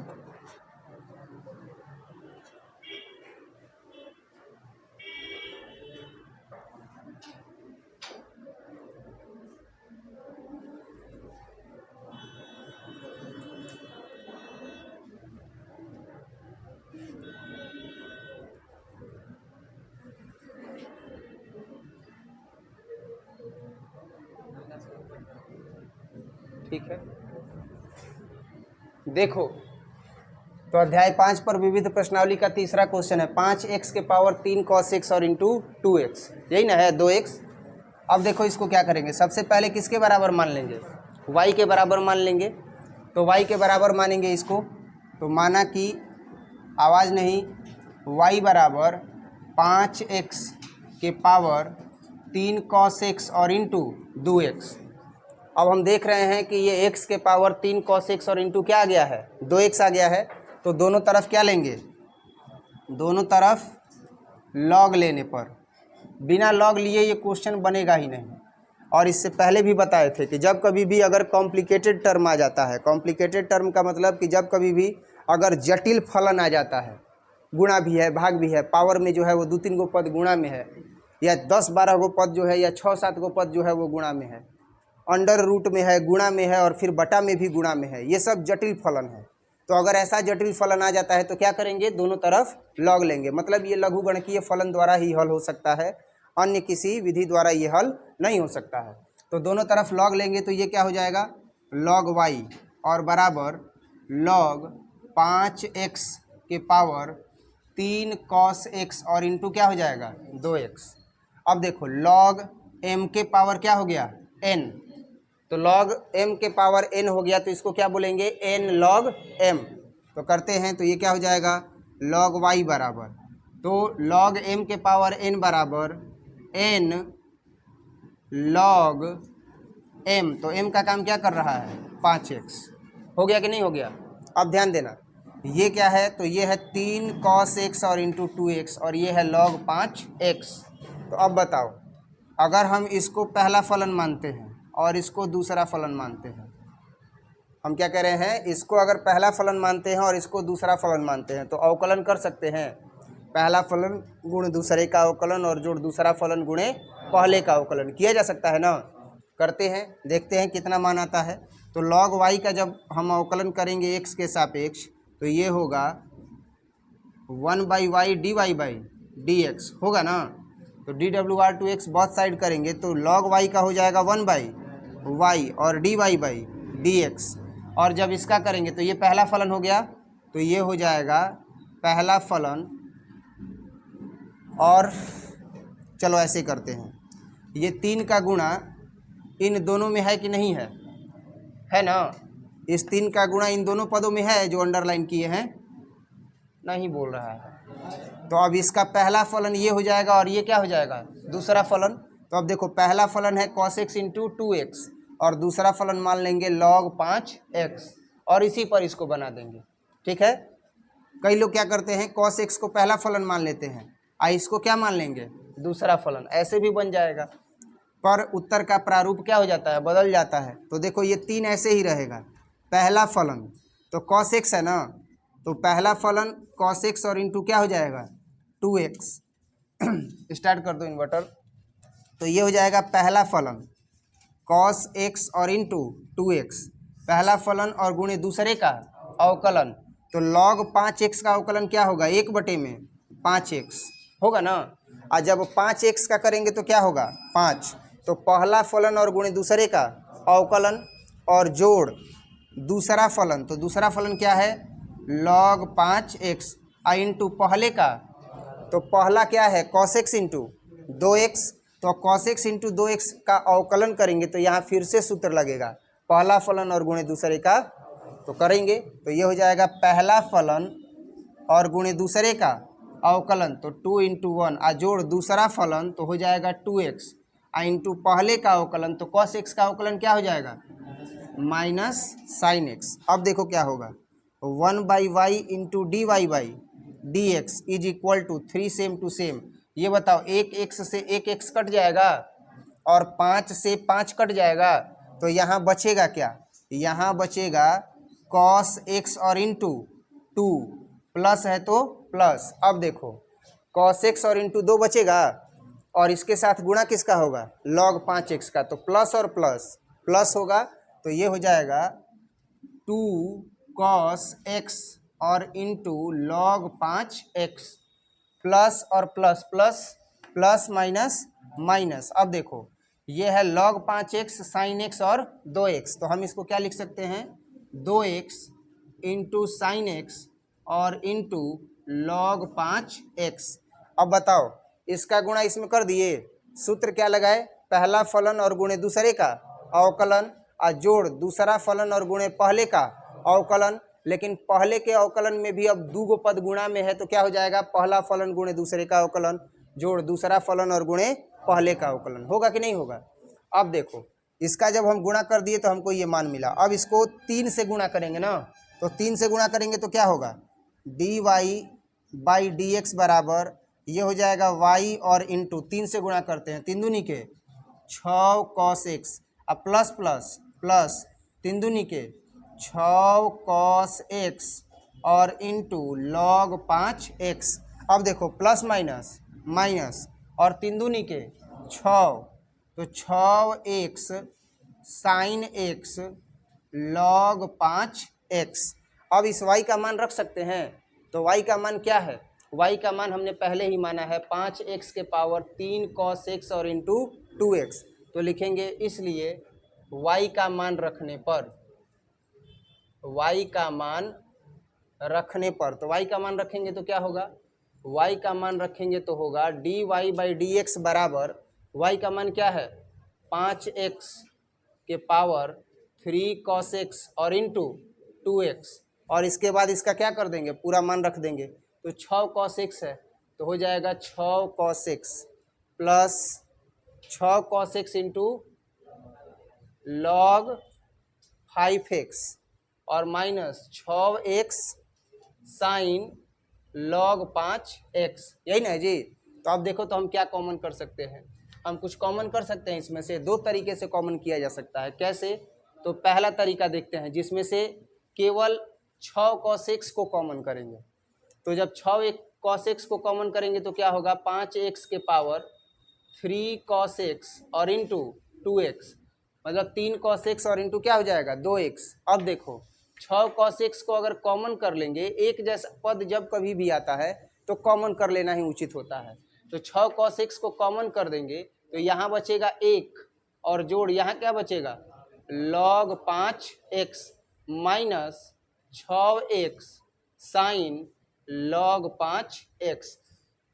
ठीक है, देखो तो अध्याय 5 पर विविध प्रश्नावली का तीसरा क्वेश्चन है 5x के पावर 3 cos x और इंटू 2x, यही ना है 2x। अब देखो इसको क्या करेंगे, सबसे पहले किसके बराबर मान लेंगे? y के बराबर मान लेंगे। तो y के बराबर मानेंगे इसको, तो माना कि आवाज़ नहीं, y बराबर 5x के पावर 3 cos x और इंटू 2x। अब हम देख रहे हैं कि ये x के पावर 3 cos x और इंटू क्या आ गया है? 2x आ गया है। तो दोनों तरफ क्या लेंगे? दोनों तरफ लॉग लेने पर, बिना लॉग लिए ये क्वेश्चन बनेगा ही नहीं। और इससे पहले भी बताए थे कि जब कभी भी अगर कॉम्प्लिकेटेड टर्म आ जाता है, कॉम्प्लिकेटेड टर्म का मतलब कि जब कभी भी अगर जटिल फलन आ जाता है, गुणा भी है भाग भी है, पावर में जो है वो 2-3 गो पद गुणा में है, या 10-12 गो पद जो है, या 6-7 गो पद जो है वो गुणा में है, अंडर रूट में है, गुणा में है, और फिर बटा में भी गुणा में है, ये सब जटिल फलन है। तो अगर ऐसा जटिल फलन आ जाता है तो क्या करेंगे? दोनों तरफ लॉग लेंगे। मतलब ये लघुगणकीय फलन द्वारा ही हल हो सकता है, अन्य किसी विधि द्वारा ये हल नहीं हो सकता है। तो दोनों तरफ लॉग लेंगे तो ये क्या हो जाएगा? log y और बराबर log 5x के पावर 3 cos x और इंटू क्या हो जाएगा? 2x। अब देखो log m के पावर क्या हो गया? n। तो log m के पावर n हो गया, तो इसको क्या बोलेंगे? n log m। तो करते हैं, तो ये क्या हो जाएगा? log y बराबर, तो log m के पावर n बराबर n log m। तो m का काम क्या कर रहा है? 5x। हो गया कि नहीं हो गया? अब ध्यान देना, ये क्या है? तो ये है 3 cos x और इंटू 2x, और ये है log 5x। तो अब बताओ, अगर हम इसको पहला फलन मानते हैं और इसको दूसरा फलन मानते हैं, हम क्या कह रहे हैं? इसको अगर पहला फलन मानते हैं और इसको दूसरा फलन मानते हैं तो अवकलन कर सकते हैं। पहला फलन गुण दूसरे का अवकलन और जोड़ दूसरा फलन गुणे पहले का अवकलन किया जा सकता है ना? करते हैं, देखते हैं कितना मान आता है। तो log y का जब हम अवकलन करेंगे x के सापेक्ष, तो ये होगा 1/y dy/dx होगा ना? तो dwr/x बोथ साइड करेंगे तो log y का हो जाएगा 1/y और dy/dx। और जब इसका करेंगे तो ये पहला फलन हो गया, तो ये हो जाएगा पहला फलन। और चलो ऐसे करते हैं, ये 3 का गुणा इन दोनों में है कि नहीं है? है ना? इस 3 का गुणा इन दोनों पदों में है जो अंडरलाइन किए हैं? नहीं बोल रहा है। तो अब इसका पहला फलन ये हो जाएगा और ये क्या हो जाएगा? दूसरा फलन। तो अब देखो, पहला फलन है cos x इंटू 2x और दूसरा फलन मान लेंगे log 5x और इसी पर इसको बना देंगे। ठीक है? कई लोग क्या करते हैं, cos x को पहला फलन मान लेते हैं, इसको क्या मान लेंगे? दूसरा फलन। ऐसे भी बन जाएगा, पर उत्तर का प्रारूप क्या हो जाता है? बदल जाता है। तो देखो, ये 3 ऐसे ही रहेगा। पहला फलन तो cos x है ना, तो पहला फलन cos x और इंटू क्या हो जाएगा? 2x। स्टार्ट कर दो इन्वर्टर। तो ये हो जाएगा पहला फलन cos x और इंटू 2x, पहला फलन और गुणे दूसरे का अवकलन। तो log 5x का अवकलन क्या होगा? 1/5x होगा ना? और जब 5x का करेंगे तो क्या होगा? 5। तो पहला फलन और गुणे दूसरे का अवकलन और जोड़ दूसरा फलन। तो दूसरा फलन क्या है? log 5x इंटू पहले का, तो पहला क्या है? cos x into 2x। तो cos x इंटू 2x का अवकलन करेंगे तो यहाँ फिर से सूत्र लगेगा, पहला फलन और गुणे दूसरे का। तो करेंगे तो ये हो जाएगा पहला फलन और गुणे दूसरे का अवकलन, तो 2 इंटू 1 आ जोड़ दूसरा फलन तो हो जाएगा 2x इंटू पहले का अवकलन। तो cos x का अवकलन क्या हो जाएगा? Minus sine x. अब देखो क्या होगा, 1/y into d Y by D x is equal to 3 same to same. ये बताओ, एक एक्स से एक एक्स कट जाएगा और 5 से 5 कट जाएगा, तो यहाँ बचेगा क्या, यहाँ बचेगा कॉस एक्स और इंटू 2 प्लस है तो प्लस। अब देखो कॉस एक्स और इंटू 2 बचेगा और इसके साथ गुणा किसका होगा, लॉग 5x का, तो प्लस और प्लस प्लस होगा, तो ये हो जाएगा 2 cos x और इंटू लॉग 5x प्लस और plus plus plus minus minus. अब देखो ये है log 5x साइन x और 2x, तो हम इसको क्या लिख सकते हैं, 2x इंटू साइन एक्स और इंटू लॉग 5x। अब बताओ इसका गुणा इसमें कर दिए, सूत्र क्या लगाए, पहला फलन और गुणे दूसरे का अवकलन और जोड़ दूसरा फलन और गुणे पहले का अवकलन। लेकिन पहले के अवकलन में भी अब दो गो पद गुणा में है, तो क्या हो जाएगा, पहला फलन गुणे दूसरे का अवकलन जोड़ दूसरा फलन और गुणे पहले का अवकलन। होगा कि नहीं होगा। अब देखो इसका जब हम गुणा कर दिए तो हमको ये मान मिला। अब इसको 3 से गुणा करेंगे ना, तो 3 से गुणा करेंगे तो क्या होगा, d Y by D x बराबर ये हो जाएगा y और इंटू 3 से गुणा करते हैं, 3 दूनी के 6 cos x, अब प्लस प्लस प्लस 3 दूनी के 6 cos x और इंटू लॉग 5x। अब देखो प्लस माइनस माइनस और 3 दूनी के 6, तो 6x sign x log 5x। अब इस y का मान रख सकते हैं, तो y का मान क्या है, y का मान हमने पहले ही माना है 5x के पावर 3 cos x और इंटू 2x, तो लिखेंगे इसलिए y का मान रखने पर, y का मान रखने पर, तो y का मान रखेंगे तो क्या होगा, y का मान रखेंगे तो होगा d Y by D x बराबर, y का मान क्या है 5x के पावर 3 cos x और इंटू 2x, और इसके बाद इसका क्या कर देंगे, पूरा मान रख देंगे, तो 6 cos x है, तो हो जाएगा 6 cos x plus 6 cos x into log 5x और minus 6x sign log 5x, यही ना है जी। तो अब देखो तो हम क्या कॉमन कर सकते हैं, हम कुछ कॉमन कर सकते हैं, इसमें से दो तरीके से कॉमन किया जा सकता है। कैसे, तो पहला तरीका देखते हैं जिसमें से केवल 6 cos x को कॉमन करेंगे। तो जब 6 cos x को कॉमन करेंगे तो क्या होगा, 5x के पावर 3 cos x और इंटू 2x, मतलब 3 cos x और इंटू क्या हो जाएगा 2x। अब देखो 6 cos x को अगर कॉमन कर लेंगे, एक जैसा पद जब कभी भी आता है तो कॉमन कर लेना ही उचित होता है, तो 6 cos x को कॉमन कर देंगे तो यहाँ बचेगा 1 और जोड़ यहाँ क्या बचेगा log 5x minus 6x sign log 5x,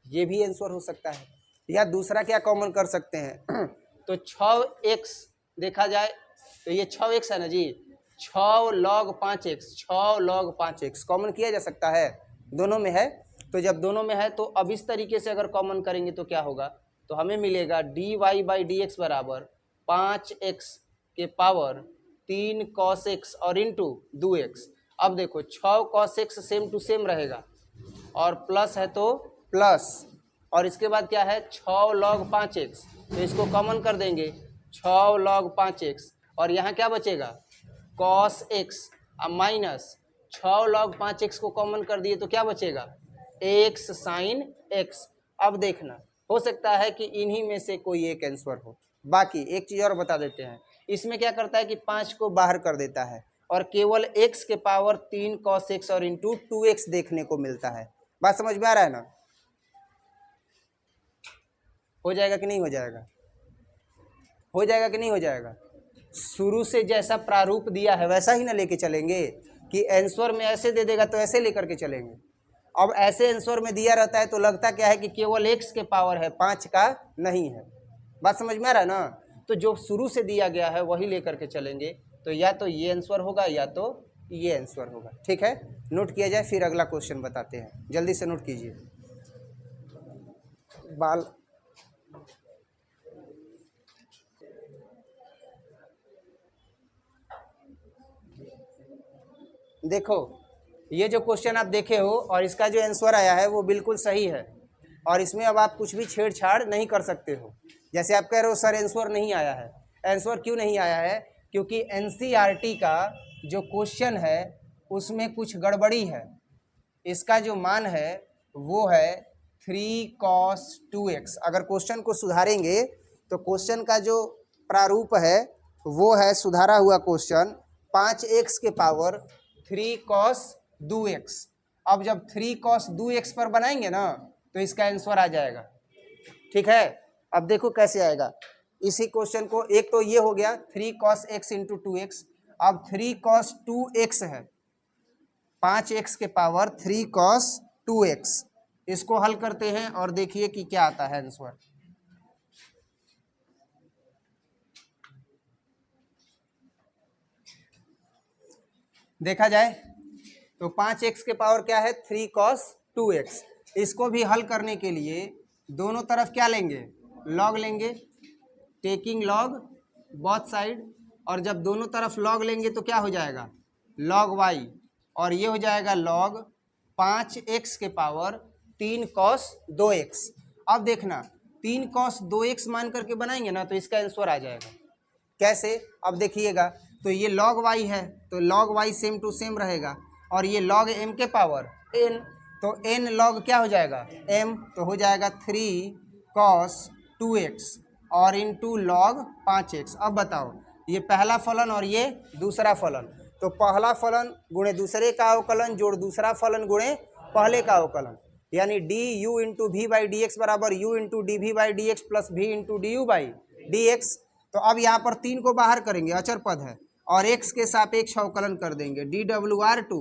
ये भी आंसर हो सकता है। या दूसरा क्या कॉमन कर सकते हैं तो 6x देखा जाए तो ये 6x है ना जी, 6 log 5x, 6 log 5x common किया जा सकता है, दोनों में है। तो जब दोनों में है तो अब इस तरीके से अगर कॉमन करेंगे तो क्या होगा, तो हमें मिलेगा D Y by D x बराबर 5x के पावर 3 cos x और इंटू 2x। अब देखो 6 cos x same to same रहेगा और प्लस है तो प्लस, और इसके बाद क्या है 6 log 5x, तो इसको कॉमन कर देंगे 6 log 5x और यहाँ क्या बचेगा cos x minus 6 log 5x को कॉमन कर दिए तो क्या बचेगा x साइन x। अब देखना हो सकता है कि इन्हीं में से कोई एक आंसर हो। बाकी एक चीज़ और बता देते हैं, इसमें क्या करता है कि 5 को बाहर कर देता है और केवल x के पावर 3 cos x और इंटू 2x देखने को मिलता है। बात समझ में आ रहा है ना, हो जाएगा कि नहीं हो जाएगा, हो जाएगा कि नहीं हो जाएगा। शुरू से जैसा प्रारूप दिया है वैसा ही ना लेके चलेंगे कि आंसर में ऐसे दे देगा तो ऐसे लेकर के चलेंगे। अब ऐसे आंसर में दिया रहता है तो लगता क्या है कि केवल x के पावर है, 5 का नहीं है। बात समझ में आ रहा है ना, तो जो शुरू से दिया गया है वही लेकर के चलेंगे, तो या तो ये आंसर होगा या तो ये आंसर होगा। ठीक है, नोट किया जाए, फिर अगला क्वेश्चन बताते हैं, जल्दी से नोट कीजिए। बाल देखो ये जो क्वेश्चन आप देखे हो और इसका जो आंसर आया है वो बिल्कुल सही है, और इसमें अब आप कुछ भी छेड़छाड़ नहीं कर सकते हो। जैसे आप कह रहे हो सर आंसर नहीं आया है, आंसर क्यों नहीं आया है? क्योंकि एनसीईआरटी का जो क्वेश्चन है उसमें कुछ गड़बड़ी है। इसका जो मान है वो है 3 cos 2x। अगर क्वेश्चन को सुधारेंगे तो क्वेश्चन का जो प्रारूप है वो है सुधारा हुआ क्वेश्चन 5x के पावर 3 cos 2x। अब जब 3 cos 2x पर बनाएंगे ना तो इसका आंसर आ जाएगा। ठीक है, अब देखो कैसे आएगा इसी क्वेश्चन को। एक तो ये हो गया 3 cos x इंटू 2x, अब 3 cos 2x है, 5x के पावर 3 cos 2x। इसको हल करते हैं और देखिए कि क्या आता है आंसर। देखा जाए तो 5x के पावर क्या है 3 cos 2x। इसको भी हल करने के लिए दोनों तरफ क्या लेंगे, लॉग लेंगे, टेकिंग लॉग बोथ साइड। और जब दोनों तरफ लॉग लेंगे तो क्या हो जाएगा लॉग y, और ये हो जाएगा लॉग 5x के पावर 3 cos 2x। अब देखना 3 cos 2x मान करके बनाएंगे ना तो इसका आंसर आ जाएगा। कैसे, अब देखिएगा तो ये log y है तो log y same to same रहेगा, और ये log m के पावर n, तो n log क्या हो जाएगा m, तो हो जाएगा 3 cos 2x और इंटू log 5x। अब बताओ ये पहला फलन और ये दूसरा फलन, तो पहला फलन गुणे दूसरे का अवकलन जोड़ दूसरा फलन गुणे पहले का अवकलन, यानी D U into V by D x बराबर U into D V by D X plus V into D U by D X. तो अब यहाँ पर 3 को बाहर करेंगे, अचर पद है, और x के सापेक्ष अवकलन कर देंगे d W R to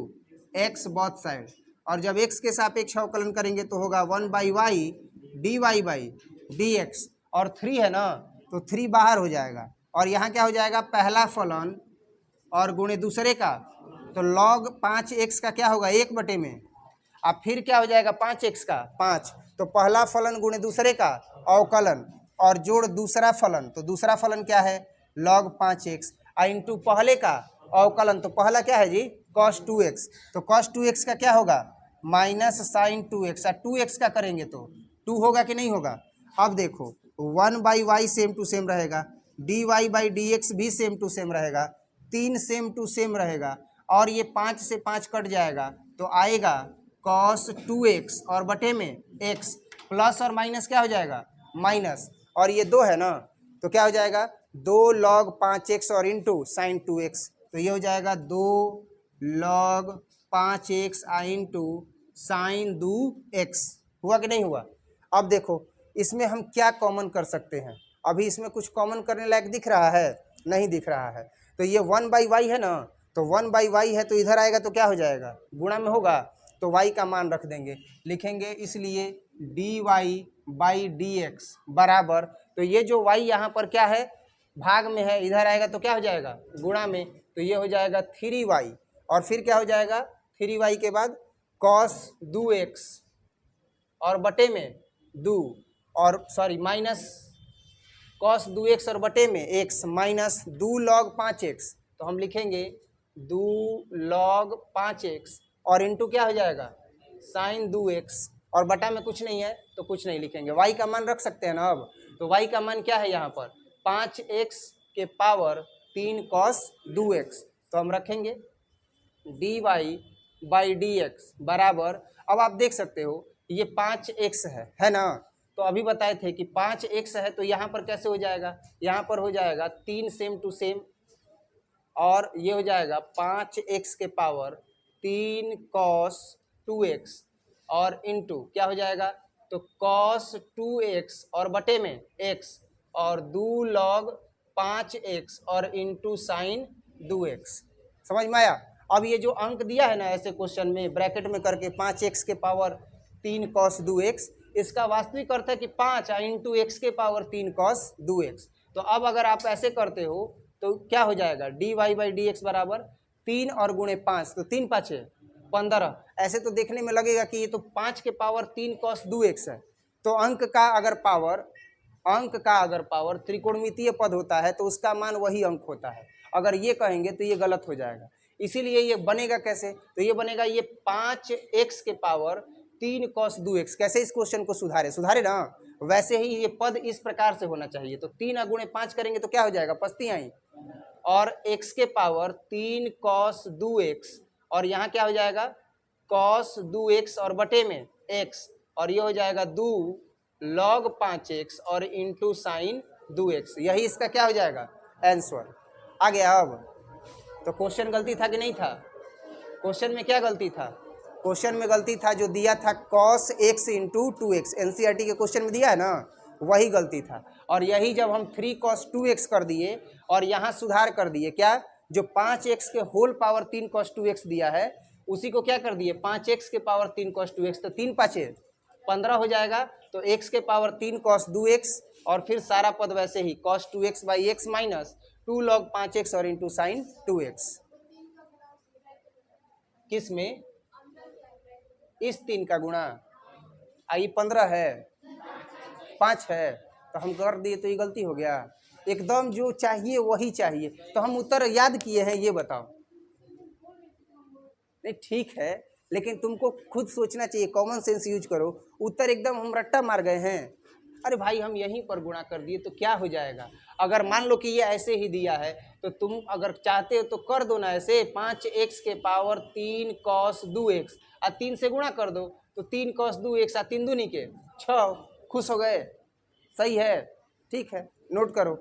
x both side. और जब x के सापेक्ष अवकलन करेंगे तो होगा 1 by y d Y by D x, और 3 है ना तो 3 बाहर हो जाएगा, और यहाँ क्या हो जाएगा पहला फलन और गुणे दूसरे का, तो log 5x का क्या होगा 1 बटे में, अब फिर क्या हो जाएगा 5x का 5, तो पहला फलन गुणे दूसरे का अवकलन और जोड़ दूसरा फलन, तो दूसरा फलन क्या है log 5x इंटू पहले का अवकलन, तो पहला क्या है जी cos 2x, तो cos 2x का क्या होगा माइनस साइन 2x, और 2x का करेंगे तो 2 होगा कि नहीं होगा। अब देखो 1 by Y same to same रहेगा, D Y by D X भी सेम टू सेम रहेगा, 3 सेम टू सेम रहेगा, और ये 5 से 5 कट जाएगा तो आएगा cos 2x और बटे में x, प्लस और माइनस क्या हो जाएगा माइनस, और ये 2 है ना तो क्या हो जाएगा 2 log 5x और इंटू साइन 2x, तो ये हो जाएगा 2 log 5x into sine 2x। हुआ कि नहीं हुआ। अब देखो इसमें हम क्या कॉमन कर सकते हैं, अभी इसमें कुछ कॉमन करने लायक दिख रहा है नहीं दिख रहा है, तो ये 1 बाई वाई है ना, तो 1 बाई वाई है तो इधर आएगा तो क्या हो जाएगा गुणा में होगा, तो y का मान रख देंगे, लिखेंगे इसलिए D Y by D x बराबर, तो ये जो y यहाँ पर क्या है भाग में है, इधर आएगा तो क्या हो जाएगा गुणा में, तो ये हो जाएगा 3y, और फिर क्या हो जाएगा 3y के बाद cos 2x और बटे में 2, और सॉरी माइनस cos 2x और बटे में x माइनस 2 log 5x, तो हम लिखेंगे 2 log 5x और इंटू क्या हो जाएगा साइन 2x, और बटा में कुछ नहीं है तो कुछ नहीं लिखेंगे, y का मान रख सकते हैं ना। अब तो y का मान क्या है यहाँ पर 5x के पावर 3 cos 2x, तो हम रखेंगे d Y by D x बराबर, अब आप देख सकते हो ये 5x है ना, तो अभी बताए थे कि 5x है तो यहाँ पर कैसे हो जाएगा, यहाँ पर हो जाएगा 3 सेम टू सेम, और ये हो जाएगा 5x के पावर 3 cos 2x और इंटू क्या हो जाएगा तो cos 2x और बटे में x और 2 log 5x और इंटू साइन 2x। समझ में आया। अब ये जो अंक दिया है ना ऐसे क्वेश्चन में ब्रैकेट में करके 5x के पावर 3 cos 2x, इसका वास्तविक अर्थ है कि 5 इंटू एक्स के पावर 3 cos 2x। तो अब अगर आप ऐसे करते हो तो क्या हो जाएगा d Y by D x बराबर 3 और गुणे 5, तो 3 5 15। ऐसे तो देखने में लगेगा कि ये तो 5 के पावर 3 cos 2x है, तो अंक का अगर पावर त्रिकोणमितीय पद होता है तो उसका मान वही अंक होता है, अगर ये कहेंगे तो ये गलत हो जाएगा, इसीलिए ये बनेगा कैसे, तो ये बनेगा ये 5x के पावर 3 cos 2x। कैसे इस क्वेश्चन को सुधारे ना, वैसे ही ये पद इस प्रकार से होना चाहिए। तो 3 गुणे 5 करेंगे तो क्या हो जाएगा, पस्ती आई, और x के पावर 3 cos 2x, और यहाँ क्या हो जाएगा cos 2x और बटे में x, और ये हो जाएगा 2 log 5x और इंटू साइन 2x। यही इसका क्या हो जाएगा आंसर आ गया। अब तो क्वेश्चन गलती था कि नहीं था, क्वेश्चन में क्या गलती था, क्वेश्चन में गलती था जो दिया था cos x into 2x, NCERT के क्वेश्चन में दिया है ना, वही गलती था। और यही जब हम 3 cos 2x कर दिए और यहाँ सुधार कर दिए, क्या जो 5x के होल पावर 3 cos 2x दिया है उसी को क्या कर दिए 5x के पावर 3 cos 2x, तो 3 5 15 हो जाएगा। तो x के पावर 3 cos 2x और फिर सारा पद वैसे ही cos 2x by x minus 2 log 5x और इंटू साइन 2x। किस में, इस 3 का गुणा, आई 15 है 5 है, तो हम कर दिए तो ये गलती हो गया। एकदम जो चाहिए वही चाहिए, तो हम उत्तर याद किए हैं, ये बताओ। नहीं ठीक है, लेकिन तुमको खुद सोचना चाहिए, कॉमन सेंस यूज करो। उत्तर एकदम हम रट्टा मार गए हैं, अरे भाई हम यहीं पर गुणा कर दिए तो क्या हो जाएगा। अगर मान लो कि ये ऐसे ही दिया है तो तुम अगर चाहते हो तो कर दो ना ऐसे, 5x के पावर 3 cos 2x और 3 से गुणा कर दो, तो 3 cos 2x और 3 दूनी के 6, खुश हो गए, सही है, ठीक है, नोट करो,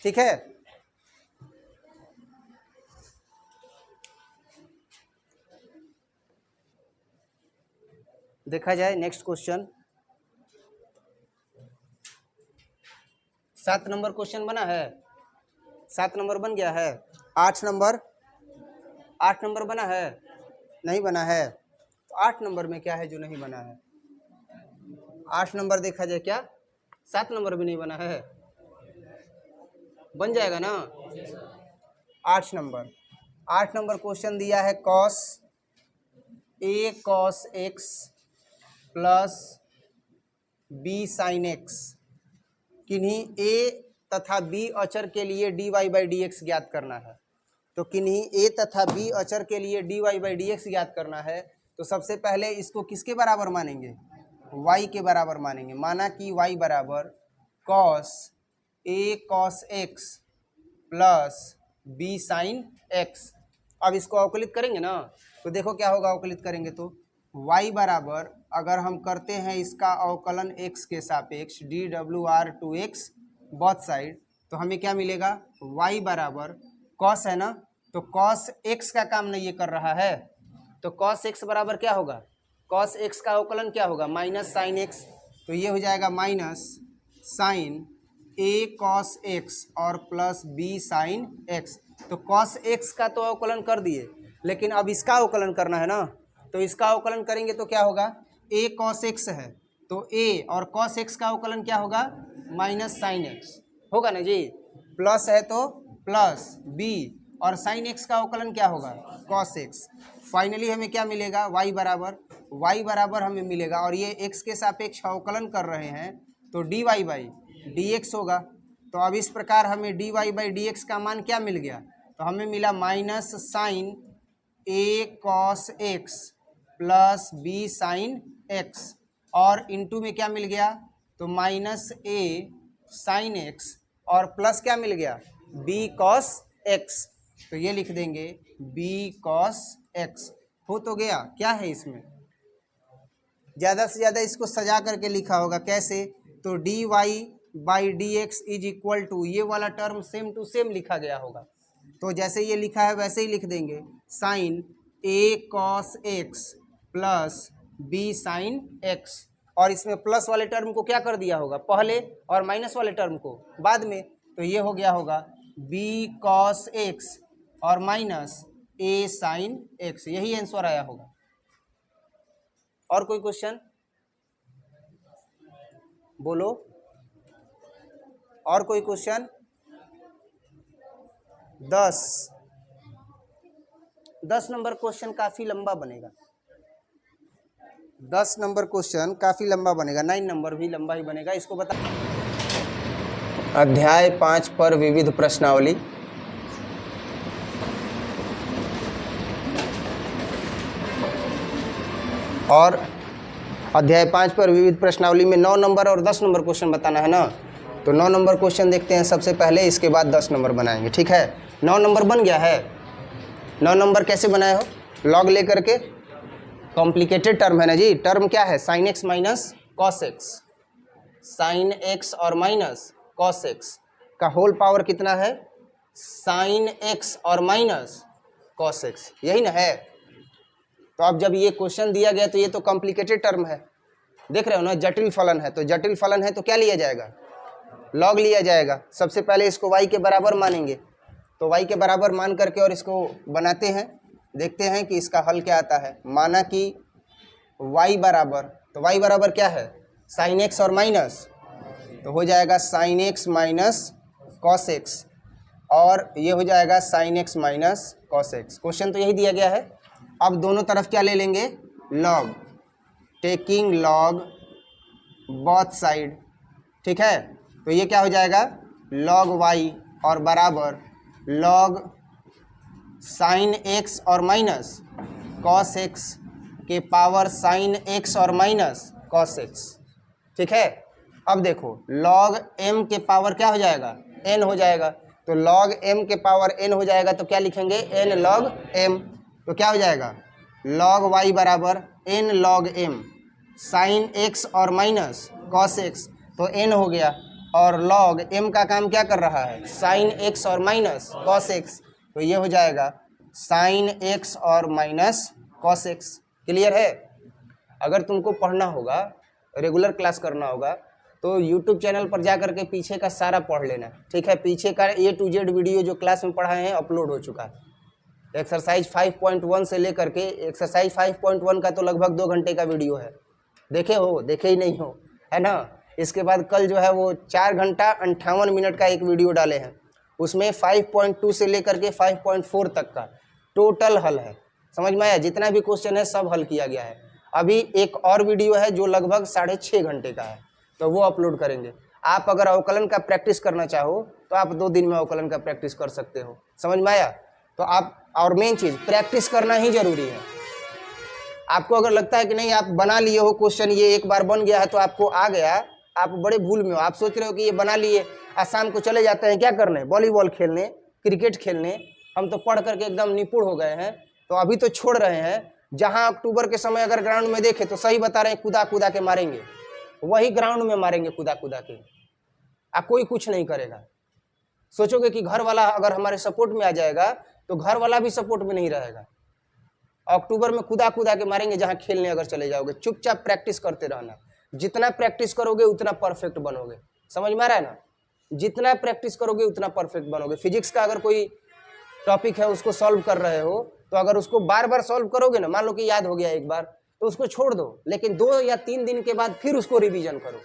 ठीक है। देखा जाए नेक्स्ट क्वेश्चन, 7 नंबर क्वेश्चन बना है, 7 नंबर बन गया है, 8 नंबर बना है, नहीं बना है, तो 8 नंबर में क्या है जो नहीं बना है, 8 नंबर देखा जाए क्या, 7 नंबर भी नहीं बना है, बन जाएगा ना 8 नंबर क्वेश्चन दिया है cos a cos x plus b sin x, किन्हीं a तथा b अचर के लिए dy बाई डी एक्स ज्ञात करना है। तो किन्हीं a तथा b अचर के लिए dy बाई डी एक्स ज्ञात करना है, तो सबसे पहले इसको किसके बराबर मानेंगे, y के बराबर मानेंगे। माना कि y बराबर cos a cos x plus b sin x। अब इसको अवकलित करेंगे ना, तो देखो क्या होगा, अवकलित करेंगे तो y बराबर, अगर हम करते हैं इसका अवकलन x के सापेक्ष dwr2x बोथ साइड, तो हमें क्या मिलेगा, y बराबर cos है ना, तो cos x का काम नहीं ये कर रहा है, तो cos x बराबर क्या होगा, cos x का अवकलन क्या होगा, माइनस साइन x, तो ये हो जाएगा minus sine a cos x और प्लस b साइन x। तो cos x का तो अवकलन कर दिए, लेकिन अब इसका अवकलन करना है ना, तो इसका अवकलन करेंगे तो क्या होगा, a cos x है तो a और cos x का अवकलन क्या होगा, माइनस साइन x होगा ना जी, प्लस है तो प्लस b और साइन x का अवकलन क्या होगा, cos x। फाइनली हमें क्या मिलेगा, y बराबर हमें मिलेगा, और ये x के सापेक्ष अवकलन कर रहे हैं तो dy बाई dx होगा। तो अब इस प्रकार हमें dy बाई dx का मान क्या मिल गया, तो हमें मिला minus sine a cos x plus b sine x, और इंटू में क्या मिल गया, तो माइनस a साइन x और प्लस क्या मिल गया, b cos x, तो ये लिख देंगे b cos x। हो तो गया, क्या है इसमें, ज़्यादा से ज़्यादा इसको सजा करके लिखा होगा, कैसे, तो dy by D x is equal to, ये वाला टर्म सेम टू सेम लिखा गया होगा, तो जैसे ये लिखा है वैसे ही लिख देंगे, sine a cos x plus b sine x, और इसमें प्लस वाले टर्म को क्या कर दिया होगा पहले और माइनस वाले टर्म को बाद में, तो ये हो गया होगा b cos x और माइनस a साइन x, यही आंसर आया होगा। और कोई क्वेश्चन बोलो, और कोई क्वेश्चन, 10 नंबर क्वेश्चन काफ़ी लंबा बनेगा, 10 नंबर क्वेश्चन काफ़ी लंबा बनेगा, 9 नंबर भी लंबा ही बनेगा, इसको बता। अध्याय 5 पर विविध प्रश्नावली, और अध्याय 5 पर विविध प्रश्नावली में 9 नंबर और 10 नंबर क्वेश्चन बताना है ना। तो 9 नंबर क्वेश्चन देखते हैं सबसे पहले, इसके बाद 10 नंबर बनाएंगे, ठीक है। 9 नंबर बन गया है। 9 नंबर कैसे बनाए हो? लॉग लेकर के, कॉम्प्लिकेटेड टर्म है ना जी। टर्म क्या है? Sine x minus cos x, sign X और माइनस कॉस एक्स का होल पावर कितना है? साइन एक्स और माइनस कॉस एक्स, यही ना है। तो अब जब ये क्वेश्चन दिया गया तो ये तो कॉम्प्लिकेटेड टर्म है, देख रहे हो ना, जटिल फलन है। तो जटिल फलन है तो क्या लिया जाएगा? लॉग लिया जाएगा। सबसे पहले इसको y के बराबर मानेंगे, तो y के बराबर मान करके और इसको बनाते हैं, देखते हैं कि इसका हल क्या आता है। माना कि y बराबर, तो y बराबर क्या है? साइन एक्स और माइनस, तो हो जाएगा sine x minus cos X, और ये हो जाएगा sine x minus cos x. Question तो यही दिया गया है। अब दोनों तरफ क्या ले लेंगे? Log, taking log both side, ठीक है। तो ये क्या हो जाएगा? लॉग y और बराबर लॉग साइन एक्स और माइनस कॉस एक्स के पावर साइन एक्स और माइनस कॉस एक्स, ठीक है। अब देखो लॉग m के पावर क्या हो जाएगा? n हो जाएगा। तो लॉग m के पावर n हो जाएगा तो क्या लिखेंगे? n log m। तो क्या हो जाएगा? लॉग y बराबर n log m, sine x और माइनस कॉस x, तो n हो गया। और लॉग m का काम क्या कर रहा है? साइन x और माइनस कॉस x, तो ये हो जाएगा साइन x और माइनस कॉस x। क्लियर है? अगर तुमको पढ़ना होगा, रेगुलर क्लास करना होगा, तो YouTube चैनल पर जा कर के पीछे का सारा पढ़ लेना, ठीक है। पीछे का A to Z वीडियो जो क्लास में पढ़ाए हैं अपलोड हो चुका है। एक्सरसाइज 5.1 से लेकर के एक्सरसाइज 5.1 का तो लगभग 2 घंटे का वीडियो है। देखे हो? देखे ही नहीं हो, है ना। इसके बाद कल जो है वो 4 घंटा 58 मिनट का एक वीडियो डाले हैं, उसमें 5.2 से लेकर के 5.4 तक का टोटल हल है। समझ में आया? जितना भी क्वेश्चन है सब हल किया गया है। अभी एक और वीडियो है जो लगभग 6.5 घंटे का है, तो वो अपलोड करेंगे। आप अगर अवकलन का प्रैक्टिस करना चाहो तो आप 2 दिन में अवकलन का प्रैक्टिस कर सकते हो। समझ में आया? तो आप, और मेन चीज़ प्रैक्टिस करना ही जरूरी है। आपको अगर लगता है कि नहीं आप बना लिए हो क्वेश्चन, ये एक बार बन गया है तो आपको आ गया, आप बड़े भूल में हो। आप सोच रहे हो कि ये बना लिए, आज शाम को चले जाते हैं क्या करने? वॉलीबॉल खेलने, क्रिकेट खेलने। हम तो पढ़ करके एकदम निपुण हो गए हैं, तो अभी तो छोड़ रहे हैं। जहां अक्टूबर के समय अगर ग्राउंड में देखे तो सही बता रहे हैं, कूदा कूदा के मारेंगे, वही ग्राउंड में मारेंगे कूदा कूदा के, आप कोई कुछ नहीं करेगा। सोचोगे कि घर वाला अगर हमारे सपोर्ट में आ जाएगा तो घर वाला भी सपोर्ट में नहीं रहेगा। अक्टूबर में कूदा कूदा के मारेंगे जहां खेलने अगर चले जाओगे। चुपचाप प्रैक्टिस करते रहना, जितना प्रैक्टिस करोगे उतना परफेक्ट बनोगे। समझ में आ रहा है ना? जितना प्रैक्टिस करोगे उतना परफेक्ट बनोगे। फिजिक्स का अगर कोई टॉपिक है उसको सॉल्व कर रहे हो, तो अगर उसको बार बार सॉल्व करोगे ना, मान लो कि याद हो गया एक बार, तो उसको छोड़ दो, लेकिन 2 या 3 दिन के बाद फिर उसको रिवीजन करो।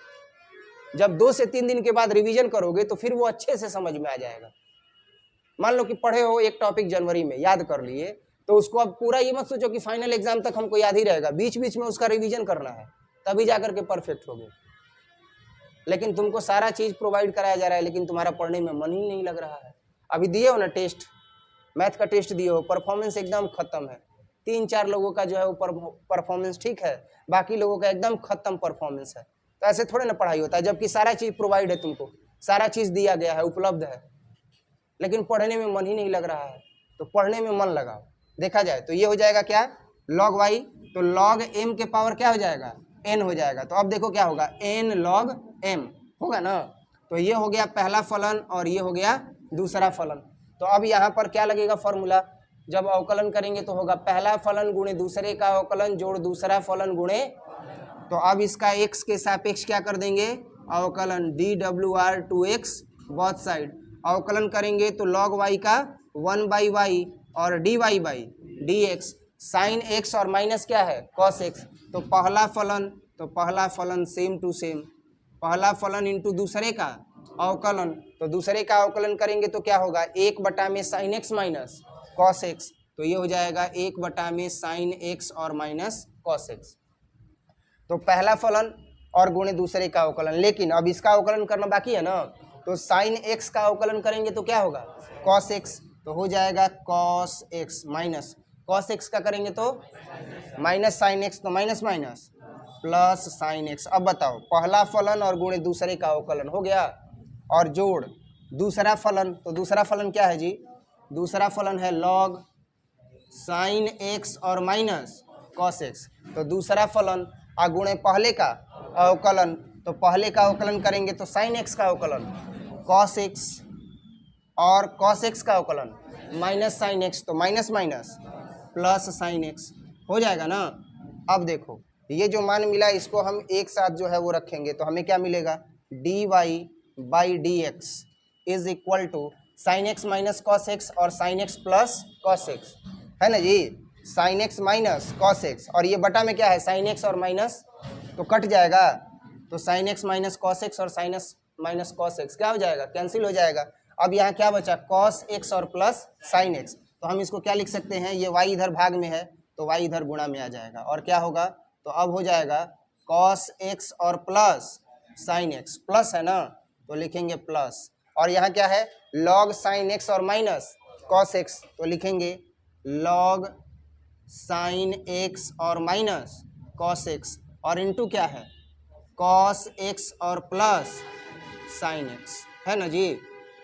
जब 2 से 3 दिन के बाद रिवीजन करोगे तो फिर वो अच्छे से समझ में आ जाएगा। मान लो कि पढ़े हो एक टॉपिक जनवरी में, याद कर लिए, तो उसको अब पूरा ये मत सोचो कि फाइनल एग्जाम तक हमको याद ही रहेगा, बीच बीच में उसका रिवीजन करना है, तभी जाकर के परफेक्ट होगे। लेकिन तुमको सारा चीज प्रोवाइड कराया जा रहा है, लेकिन तुम्हारा पढ़ने में मन ही नहीं लग रहा है। अभी दिए हो ना टेस्ट, मैथ का टेस्ट दिए हो, परफॉर्मेंस एकदम खत्म है। 3-4 लोगों का जो है वो परफॉर्मेंस ठीक है, बाकी लोगों का एकदम खत्म परफॉर्मेंस है। तो ऐसे थोड़े ना पढ़ाई होता है, जबकि सारा चीज प्रोवाइड है, तुमको सारा चीज दिया गया है, उपलब्ध है, लेकिन पढ़ने में मन ही नहीं लग रहा है। तो पढ़ने में मन लगाओ। देखा जाए तो ये हो जाएगा क्या? लॉग y, तो लॉग m के पावर क्या हो जाएगा? n हो जाएगा। तो अब देखो क्या होगा? n लॉग m होगा ना। तो ये हो गया पहला फलन और ये हो गया दूसरा फलन। तो अब यहाँ पर क्या लगेगा फॉर्मूला? जब अवकलन करेंगे तो होगा पहला फलन गुणे दूसरे का अवकलन जोड़ दूसरा फलन गुणे, तो अब इसका x के सापेक्ष क्या कर देंगे? अवकलन dwr2x बोथ साइड। अवकलन करेंगे तो log y का 1/y और dy by dx, sine x और माइनस क्या है? cos x। तो पहला फलन सेम टू सेम, पहला फलन इंटू दूसरे का अवकलन, तो दूसरे का अवकलन करेंगे तो क्या होगा? 1 में sine x minus cos x, तो ये हो जाएगा 1 में साइन x और माइनस cos x। तो पहला फलन और गुणे दूसरे का अवकलन, लेकिन अब इसका अवकलन करना बाकी है ना। तो साइन x का अवकलन करेंगे तो क्या होगा? cos x, तो हो जाएगा cos x minus cos x का करेंगे तो माइनस साइन एक्स, तो minus minus plus sine x. अब बताओ, पहला फलन और गुणे दूसरे का अवकलन हो गया, और जोड़ दूसरा फलन, तो दूसरा फलन क्या है जी? दूसरा फलन है लॉग साइन एक्स और माइनस कॉस एक्स। तो दूसरा फलन और गुणे पहले का अवकलन, तो पहले का अवकलन करेंगे तो साइन एक्स का अवकलन कॉस एक्स, और कॉस एक्स का अवकलन माइनस साइन एक्स, तो minus minus plus sine x हो जाएगा ना। अब देखो, ये जो मान मिला इसको हम एक साथ जो है वो रखेंगे तो हमें क्या मिलेगा? D Y by D x is equal to sine x minus cos X और sine x plus cos X, है ना जी? Sine x minus cos X, और ये बटा में क्या है? साइन एक्स और माइनस, तो कट जाएगा, तो sine x minus cos X और sine x minus cos X क्या हो जाएगा? कैंसिल हो जाएगा। अब यहाँ क्या बचा? कॉस एक्स और प्लस साइन एक्स, तो हम इसको क्या लिख सकते हैं? ये y इधर भाग में है तो y इधर गुणा में आ जाएगा, और क्या होगा? तो अब हो जाएगा कॉस एक्स और प्लस साइन एक्स, प्लस है ना तो लिखेंगे प्लस, और यहाँ क्या है? लॉग साइन एक्स और माइनस कॉस एक्स, तो लिखेंगे लॉग साइन एक्स और माइनस कॉस एक्स, और इनटू क्या है? कॉस एक्स और प्लस साइन एक्स, है ना जी?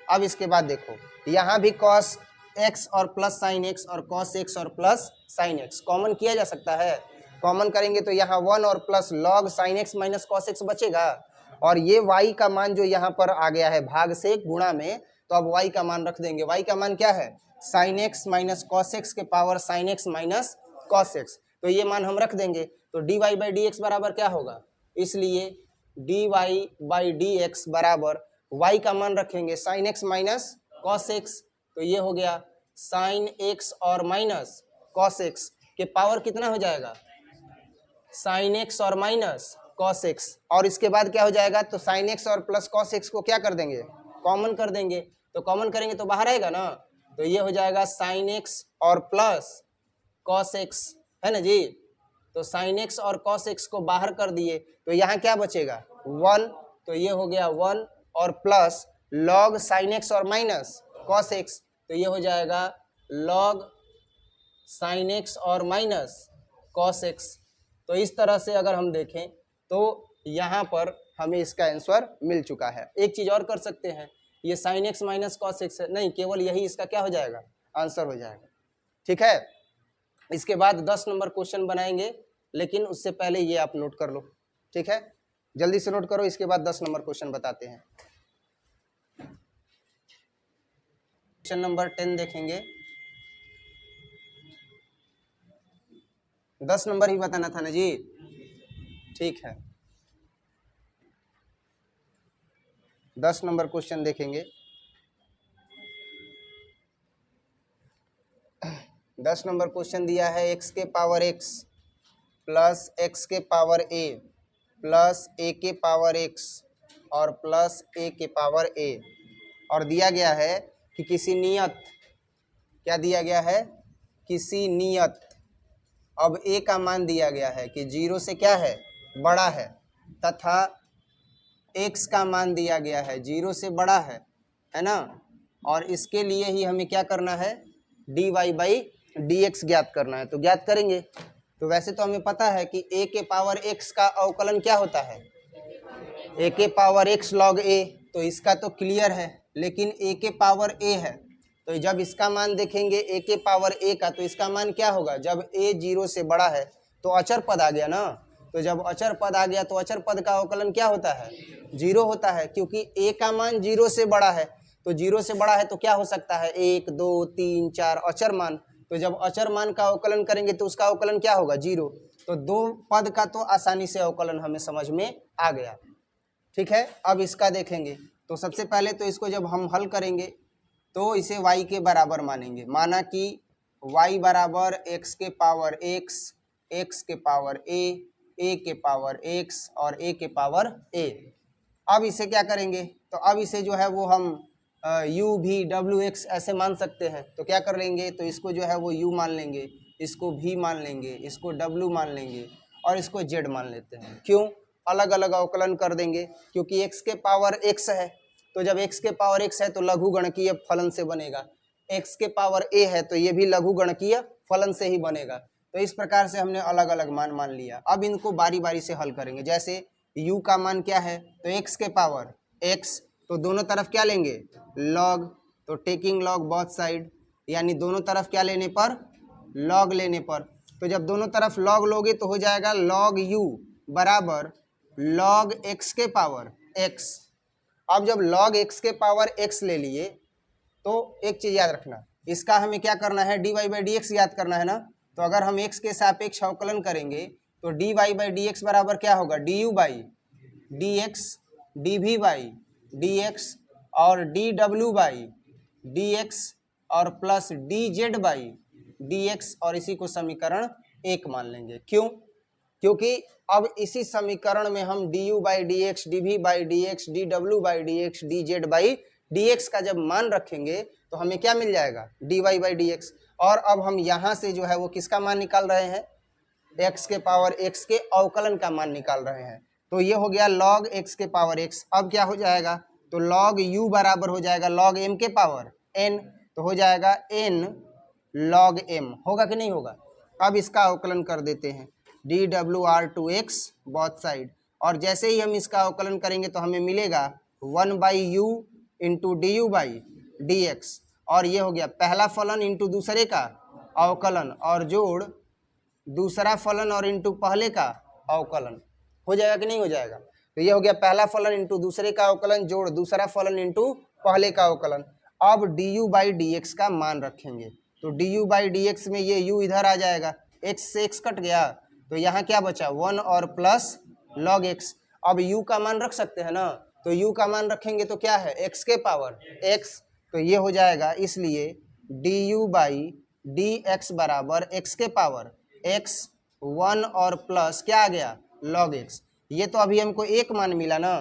अब इसके बाद देखो, यहाँ भी कॉस एक्स और प्लस साइन एक्स और कॉस एक्स और प्लस साइन एक्स कॉमन किया जा सकता है। कॉमन करेंगे तो यहाँ 1 और plus log sine x minus cos x बचेगा, और ये y का मान जो यहाँ पर आ गया है भाग से गुणा में, तो अब y का मान रख देंगे। y का मान क्या है? Sine x minus cos X के power sine x minus cos X, तो ये मान हम रख देंगे। तो D Y by D x बराबर क्या होगा? इसलिए D Y by D x बराबर y का मान रखेंगे sine x minus cos X, तो ये हो गया साइन एक्स और माइनस कॉस एक्स के पावर कितना हो जाएगा? साइन एक्स और माइनस कॉस एक्स, और इसके बाद क्या हो जाएगा? तो साइन एक्स और प्लस कॉस एक्स को क्या कर देंगे? कॉमन कर देंगे, तो कॉमन करेंगे तो बाहर आएगा ना, तो ये हो जाएगा साइन एक्स और प्लस कॉस एक्स, है ना जी? तो साइन एक्स और कॉस एक्स को बाहर कर दिए तो यहाँ क्या बचेगा? 1, तो ये हो गया 1 और प्लस लॉग साइन एक्स और माइनस कॉस एक्स, तो ये हो जाएगा लॉग साइन एक्स और माइनस कॉस एक्स। तो इस तरह से अगर हम देखें तो यहाँ पर हमें इसका आंसर मिल चुका है। एक चीज़ और कर सकते हैं, ये sine x minus cos x नहीं, केवल यही इसका क्या हो जाएगा? आंसर हो जाएगा। ठीक है, इसके बाद 10 नंबर क्वेश्चन बनाएंगे, लेकिन उससे पहले ये आप नोट कर लो। ठीक है, जल्दी से नोट करो, इसके बाद 10 नंबर क्वेश्चन बताते हैं। क्वेश्चन नंबर 10 देखेंगे। 10 नंबर ही बताना था ना जी? ठीक है, 10 नंबर क्वेश्चन देखेंगे। 10 नंबर क्वेश्चन दिया है x के पावर x प्लस x के पावर a प्लस a के पावर x और प्लस a के पावर a, और दिया गया है कि किसी नियत, क्या दिया गया है? किसी नियत, अब a का मान दिया गया है कि 0 से क्या है? बड़ा है, तथा x का मान दिया गया है 0 से बड़ा है ना, और इसके लिए ही हमें क्या करना है? dy बाई dx ज्ञात करना है, तो ज्ञात करेंगे। तो वैसे तो हमें पता है कि a के पावर x का अवकलन क्या होता है? a के पावर x log a, तो इसका तो क्लियर है, लेकिन a के पावर a है, तो जब इसका मान देखेंगे a के पावर a का, तो इसका मान क्या होगा? जब a 0 से बड़ा है तो अचर पद आ गया ना, तो जब अचर पद आ गया तो अचर पद का अवकलन क्या होता है? 0 होता है, क्योंकि a का मान 0 से बड़ा है, तो 0 से बड़ा है तो क्या हो सकता है? 1 2 3 4 अचर मान, तो जब अचर मान का अवकलन करेंगे तो उसका अवकलन क्या होगा? 0। तो 2 पद का तो आसानी से अवकलन हमें समझ में आ गया। ठीक है, अब इसका देखेंगे। तो सबसे पहले तो इसको जब हम हल करेंगे तो इसे y के बराबर मानेंगे। माना कि y बराबर x के पावर x, x के पावर a के पावर x और a के पावर a। अब इसे क्या करेंगे? तो अब इसे जो है वो हम u v w x ऐसे मान सकते हैं, तो क्या कर लेंगे? तो इसको जो है वो u मान लेंगे, इसको v मान लेंगे, इसको w मान लेंगे और इसको z मान लेते हैं। क्यों? अलग अलग अवकलन कर देंगे, क्योंकि x के पावर x है, तो जब x के पावर x है तो लघु गणकीय फलन से बनेगा, x के पावर a है तो ये भी लघु गणकीय फलन से ही बनेगा। तो इस प्रकार से हमने अलग अलग मान मान लिया। अब इनको बारी बारी से हल करेंगे। जैसे u का मान क्या है, तो x के पावर x, तो दोनों तरफ क्या लेंगे, log, तो टेकिंग log बोथ साइड, यानी दोनों तरफ क्या लेने पर, log लेने पर। तो जब दोनों तरफ log लोगे तो हो जाएगा log u बराबर log x के पावर x। अब जब log x के पावर x ले लिए तो एक चीज याद रखना, इसका हमें क्या करना है, dy बाई डी एक्स याद करना है ना। तो अगर हम x के सापेक्ष अवकलन करेंगे तो dy बाई डी एक्स बराबर क्या होगा, du by D x, dv by D x और dw बाई डी एक्स और plus dz by D x, और इसी को समीकरण 1 मान लेंगे। क्यों, क्योंकि अब इसी समीकरण में हम du by D x, dv by D x, dw by D x, dz by dx का जब मान रखेंगे तो हमें क्या मिल जाएगा, dy बाई dx। और अब हम यहाँ से जो है वो किसका मान निकाल रहे हैं, x के पावर x के अवकलन का मान निकाल रहे हैं। तो ये हो गया log x के पावर x। अब क्या हो जाएगा, तो log u बराबर हो जाएगा log m के पावर n, तो हो जाएगा n log m, होगा कि नहीं होगा। अब इसका अवकलन कर देते हैं, dwr2x बोथ साइड, और जैसे ही हम इसका अवकलन करेंगे तो हमें मिलेगा 1 by you into D U by D x, और ये हो गया पहला फलन इंटू दूसरे का अवकलन और जोड़ दूसरा फलन और इंटू पहले का अवकलन, हो जाएगा कि नहीं हो जाएगा। तो ये हो गया पहला फलन इंटू दूसरे का अवकलन जोड़ दूसरा फलन इंटू पहले का अवकलन। अब D U by D x का मान रखेंगे, तो D U by D x में ये u इधर आ जाएगा, x से x कट गया, तो यहाँ क्या बचा 1 और प्लस log x। अब u का मान रख सकते हैं ना, तो u का मान रखेंगे तो क्या है, x के पावर x, तो ये हो जाएगा, इसलिए du बाई डी एक्स बराबर x के पावर x 1 और प्लस क्या आ गया log x। ये तो अभी हमको एक मान मिला ना,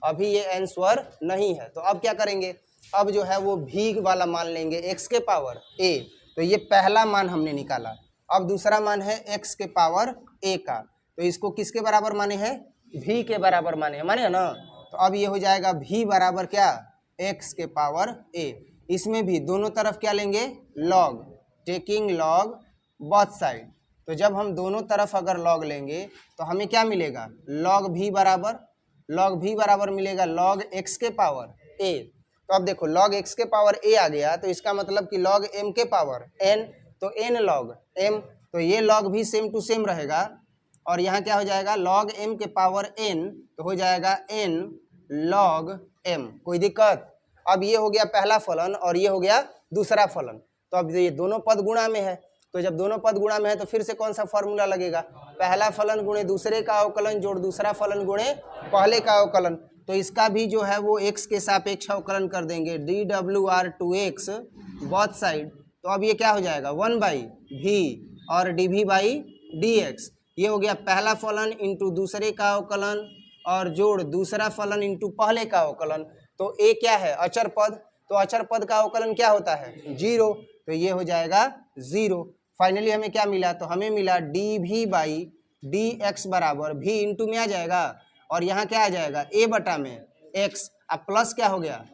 अभी ये आंसर नहीं है। तो अब क्या करेंगे, अब जो है वो भी वाला मान लेंगे x के पावर a, तो ये पहला मान हमने निकाला। अब दूसरा मान है x के पावर a का, तो इसको किसके बराबर माने हैं, v के बराबर माने हैं, माने ना। तो अब ये हो जाएगा v बराबर क्या, x के पावर a। इसमें भी दोनों तरफ क्या लेंगे, log, taking log both side. तो जब हम दोनों तरफ अगर log लेंगे तो हमें क्या मिलेगा, log v बराबर मिलेगा log x के पावर a। तो अब देखो log x के पावर a आ गया, तो इसका मतलब कि log m के पावर n, तो n log m, तो ये log भी सेम टू सेम रहेगा, और यहाँ क्या हो जाएगा log m के पावर n, तो हो जाएगा n log m। कोई दिक्कत। अब ये हो गया पहला फलन और ये हो गया दूसरा फलन, तो अब ये दोनों पद गुणा में है, तो जब दोनों पद गुणा में है तो फिर से कौन सा फॉर्मूला लगेगा, पहला फलन गुणे दूसरे का अवकलन जोड़ दूसरा फलन गुणे पहले का अवकलन। तो इसका भी जो है वो x के सापेक्ष अवकलन कर देंगे, dwr2x बोथ साइड। तो अब ये क्या हो जाएगा 1 बाई v और dv बाई dx। ये हो गया पहला फलन इंटू दूसरे का अवकलन और जोड़ दूसरा फलन इंटू पहले का अवकलन। तो a क्या है, अचर पद, तो अचर पद का अवकलन क्या होता है 0, तो ये हो जाएगा 0। फाइनली हमें क्या मिला, तो हमें मिला dv बाई डी एक्स बराबर v इंटू में आ जाएगा और यहाँ क्या आ जाएगा a बटा में x। अब प्लस क्या हो गया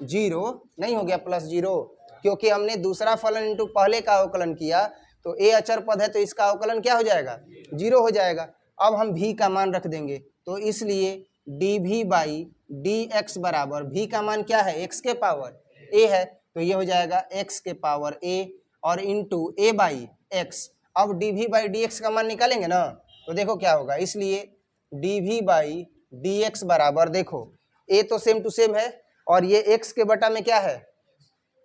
0, नहीं हो गया प्लस 0, क्योंकि हमने दूसरा फलन इंटू पहले का अवकलन किया, तो a अचर पद है तो इसका अवकलन क्या हो जाएगा 0 हो जाएगा। अब हम v का मान रख देंगे, तो इसलिए dv बाई डी एक्स बराबर v का मान क्या है x के पावर a है, तो ये हो जाएगा x के पावर a और इंटू a बाई x। अब dv बाई डी एक्स का मान निकालेंगे ना, तो देखो क्या होगा, इसलिए dv बाई डी एक्स बराबर, देखो a तो सेम टू सेम है और ये x के बटा में क्या है,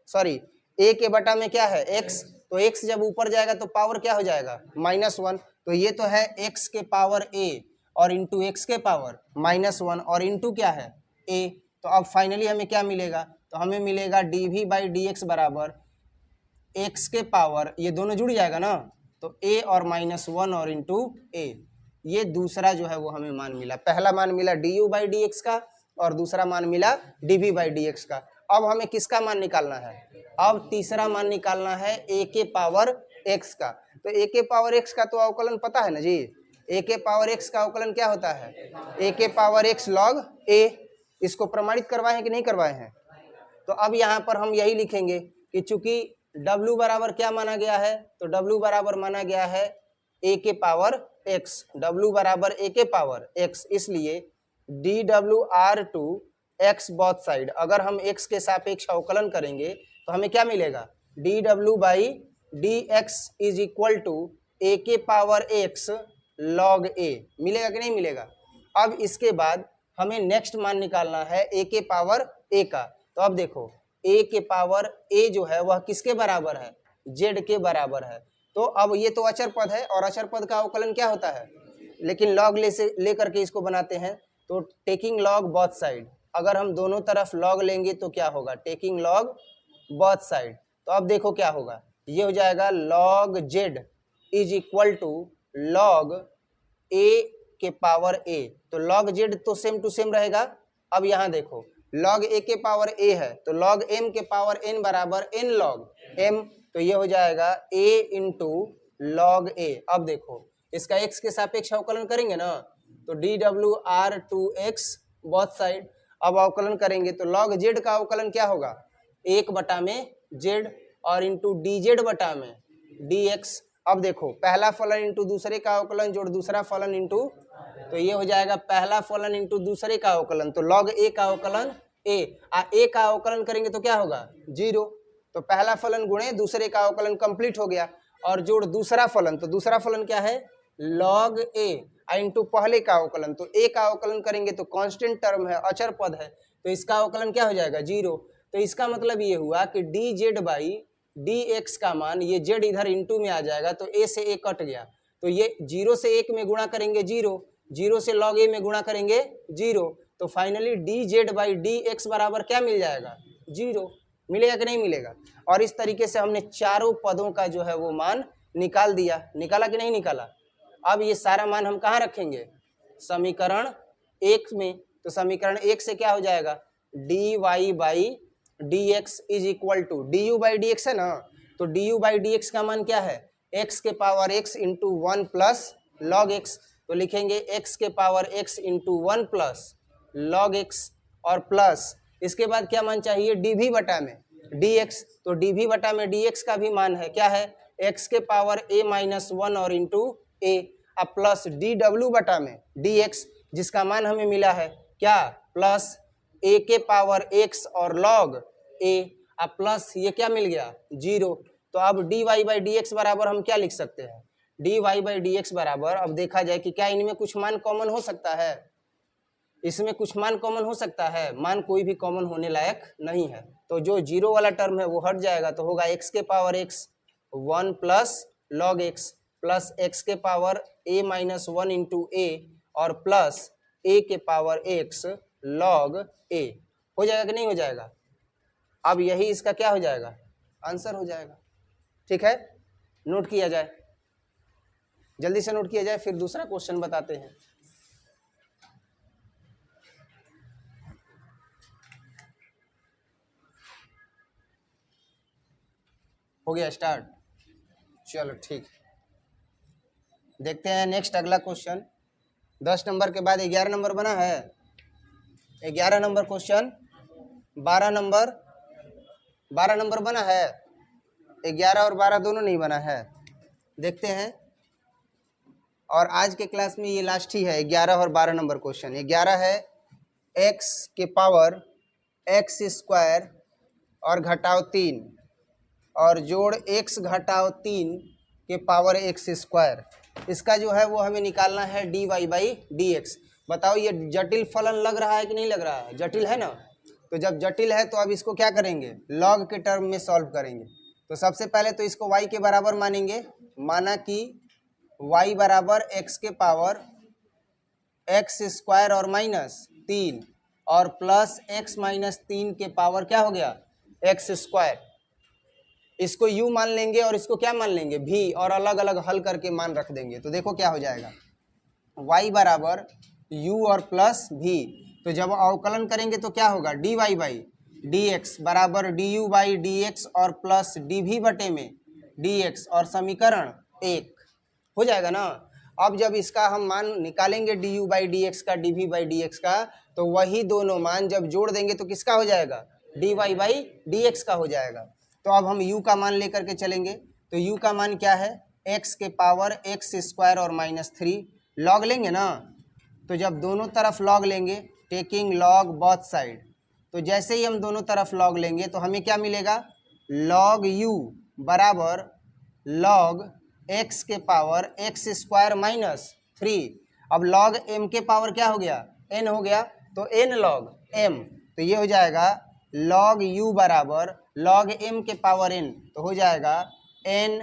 सॉरी a के बटा में क्या है x, तो x जब ऊपर जाएगा तो पावर क्या हो जाएगा -1, तो ये तो है x के पावर a और इंटू एक्स के पावर -1 और इंटू क्या है a। तो अब फाइनली हमें क्या मिलेगा, तो हमें मिलेगा dv बाई डी एक्स बराबर x के पावर, ये दोनों जुड़ जाएगा ना, तो a और -1 और इंटू a। ये दूसरा जो है वो हमें मान मिला, पहला मान मिला du बाई डी एक्स का और दूसरा मान मिला dv बाई डी एक्स का। अब हमें किसका मान निकालना है, अब तीसरा मान निकालना है a के पावर x का। तो a के पावर x का तो अवकलन पता है ना जी, a के पावर x का अवकलन क्या होता है, a के पावर x log a। इसको प्रमाणित करवाए हैं कि नहीं करवाए हैं। तो अब यहाँ पर हम यही लिखेंगे कि चूंकि W बराबर क्या माना गया है, तो W बराबर माना गया है a के पावर x, W बराबर a के पावर x, इसलिए dWr to x both side, अगर हम x के सापेक्ष अवकलन करेंगे तो हमें क्या मिलेगा, dW by dx is equal to a के पावर x log a, मिलेगा कि नहीं मिलेगा। अब इसके बाद हमें नेक्स्ट मान निकालना है a के पावर a का, तो अब देखो a के पावर a जो है वह किसके बराबर है, z के बराबर है। तो अब ये तो अचर पद है और अचर पद का अवकलन क्या होता है, लेकिन लॉग लेकर के इसको बनाते हैं, तो टेकिंग लॉग बोथ साइड, अगर हम दोनों तरफ लॉग लेंगे तो क्या होगा, टेकिंग लॉग बोथ साइड। तो अब देखो क्या होगा, ये हो जाएगा log z is equal to log a के पावर a, तो log z तो सेम टू सेम रहेगा। अब यहाँ देखो log a के पावर a है तो log m के पावर n बराबर n log m, तो ये हो जाएगा a इंटू log a। अब देखो इसका x के सापेक्ष अवकलन करेंगे ना, तो dWr to x both side, अब अवकलन करेंगे तो log z का अवकलन क्या होगा, 1 बटा में z और इंटू dz बटा में dx। अब देखो पहला फलन इंटू दूसरे का अवकलन जोड़ दूसरा फलन इंटू, तो ये हो जाएगा पहला फलन इंटू दूसरे का अवकलन, तो log a का अवकलन a का अवकलन करेंगे तो क्या होगा 0, तो पहला फलन गुणे दूसरे का अवकलन कंप्लीट हो गया, और जोड़ दूसरा फलन, तो दूसरा फलन क्या है log a इंटू पहले का अवकलन, तो a का अवकलन करेंगे तो कांस्टेंट टर्म है, अचर पद है, तो इसका अवकलन क्या हो जाएगा 0। तो इसका मतलब ये हुआ कि dz बाई dx का मान, ये z इधर इंटू में आ जाएगा तो a से a कट गया, तो ये 0 से 1 में गुणा करेंगे 0, 0 से log a में गुणा करेंगे 0, तो फाइनली dz बाई dx बराबर क्या मिल जाएगा 0, मिलेगा कि नहीं मिलेगा। और इस तरीके से हमने चारों पदों का जो है वो मान निकाल दिया, निकाला कि नहीं निकाला। अब ये सारा मान हम कहाँ रखेंगे, समीकरण 1 में, तो समीकरण 1 से क्या हो जाएगा, dy by dx is equal to du by dx है ना, तो du बाई dx का मान क्या है, x के power x into 1 plus log x, तो लिखेंगे x के power x into 1 plus log x, और प्लस इसके बाद क्या मान चाहिए dv बटा में dx, तो dv बटा में dx का भी मान है क्या है, x के पावर a माइनस 1 और इंटू a, अब प्लस dw बटा में dx जिसका मान हमें मिला है क्या, प्लस a के पावर x और log a, अब प्लस ये क्या मिल गया 0, तो अब dy बाई dx बराबर हम क्या लिख सकते हैं, dy बाई dx बराबर, अब देखा जाए कि क्या इनमें कुछ मान कॉमन हो सकता है, इसमें कुछ मान कॉमन हो सकता है, मान कोई भी कॉमन होने लायक नहीं है, तो जो 0 वाला टर्म है वो हट जाएगा, तो होगा x के power x 1 plus log x plus x के power a minus 1 into a और प्लस a के पावर x log a, हो जाएगा कि नहीं हो जाएगा। अब यही इसका क्या हो जाएगा, आंसर हो जाएगा। ठीक है, नोट किया जाए, जल्दी से नोट किया जाए, फिर दूसरा क्वेश्चन बताते हैं। हो गया स्टार्ट, चलो ठीक, देखते हैं नेक्स्ट अगला क्वेश्चन। 10 नंबर के बाद 11 नंबर बना है, 11 नंबर क्वेश्चन 12 नंबर बना है, 11 और 12 दोनों नहीं बना है, देखते हैं। और आज के क्लास में ये लास्ट ही है 11 और 12 नंबर क्वेश्चन। 11 है x के पावर x स्क्वायर और घटाव 3 और जोड़ x घटाव 3 के पावर x स्क्वायर, इसका जो है वो हमें निकालना है dy बाई dx। बताओ ये जटिल फलन लग रहा है कि नहीं लग रहा है, जटिल है ना, तो जब जटिल है तो अब इसको क्या करेंगे, लॉग के टर्म में सॉल्व करेंगे। तो सबसे पहले तो इसको y के बराबर मानेंगे, माना कि y बराबर x के पावर x स्क्वायर और माइनस 3 और प्लस x माइनस 3 के पावर क्या हो गया x स्क्वायर, इसको u मान लेंगे और इसको क्या मान लेंगे v, और अलग अलग हल करके मान रख देंगे। तो देखो क्या हो जाएगा, y बराबर u और प्लस v, तो जब अवकलन करेंगे तो क्या होगा dy बाई dx बराबर du बाई dx और प्लस dv बटे में dx, और समीकरण 1 हो जाएगा ना। अब जब इसका हम मान निकालेंगे du बाई dx का dv बाई dx का, तो वही दोनों मान जब जोड़ देंगे तो किसका हो जाएगा dy बाई dx का हो जाएगा। तो अब हम u का मान लेकर के चलेंगे। तो u का मान क्या है, x के पावर x स्क्वायर और -3 लॉग लेंगे ना। तो जब दोनों तरफ लॉग लेंगे, टेकिंग लॉग बोथ साइड, तो जैसे ही हम दोनों तरफ लॉग लेंगे तो हमें क्या मिलेगा, लॉग u बराबर लॉग x के पावर x स्क्वायर -3। अब लॉग m के पावर क्या हो गया, n हो गया, तो n लॉग m, तो ये हो जाएगा लॉग u बराबर लॉग m के पावर n, तो हो जाएगा n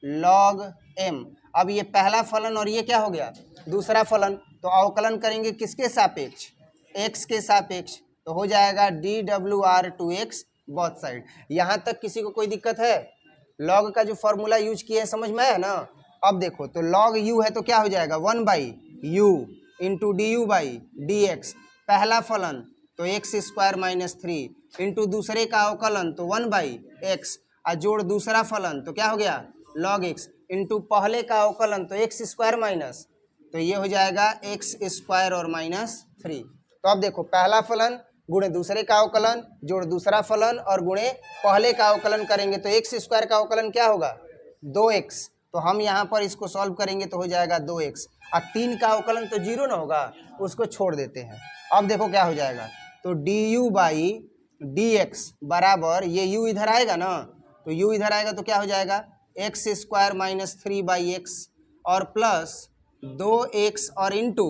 लॉग m। अब ये पहला फलन और ये क्या हो गया, दूसरा फलन, तो अवकलन करेंगे किसके सापेक्ष, x के सापेक्ष, तो हो जाएगा dWr/x बोथ साइड। यहाँ तक किसी को कोई दिक्कत है, लॉग का जो फॉर्मूला यूज किए हैं समझ में आया ना। अब देखो, तो लॉग u है तो क्या हो जाएगा 1/u इंटू du/dx, पहला फलन तो x स्क्वायर -3 इंटू दूसरे का अवकलन तो 1/x, और जोड़ दूसरा फलन तो क्या हो गया log x इंटू पहले का अवकलन तो x स्क्वायर माइनस, तो ये हो जाएगा x स्क्वायर और -3। तो अब देखो, पहला फलन गुणे दूसरे का अवकलन जोड़ दूसरा फलन और गुणे पहले का अवकलन करेंगे तो x स्क्वायर का अवकलन क्या होगा 2x, तो हम यहाँ पर इसको सॉल्व करेंगे तो हो जाएगा 2x, और 3 का अवकलन तो 0 ना होगा, उसको छोड़ देते हैं। अब देखो क्या हो जाएगा, तो du/dx बराबर ये u इधर आएगा ना, तो u इधर आएगा तो क्या हो जाएगा x स्क्वायर -3/x और प्लस 2x और इंटू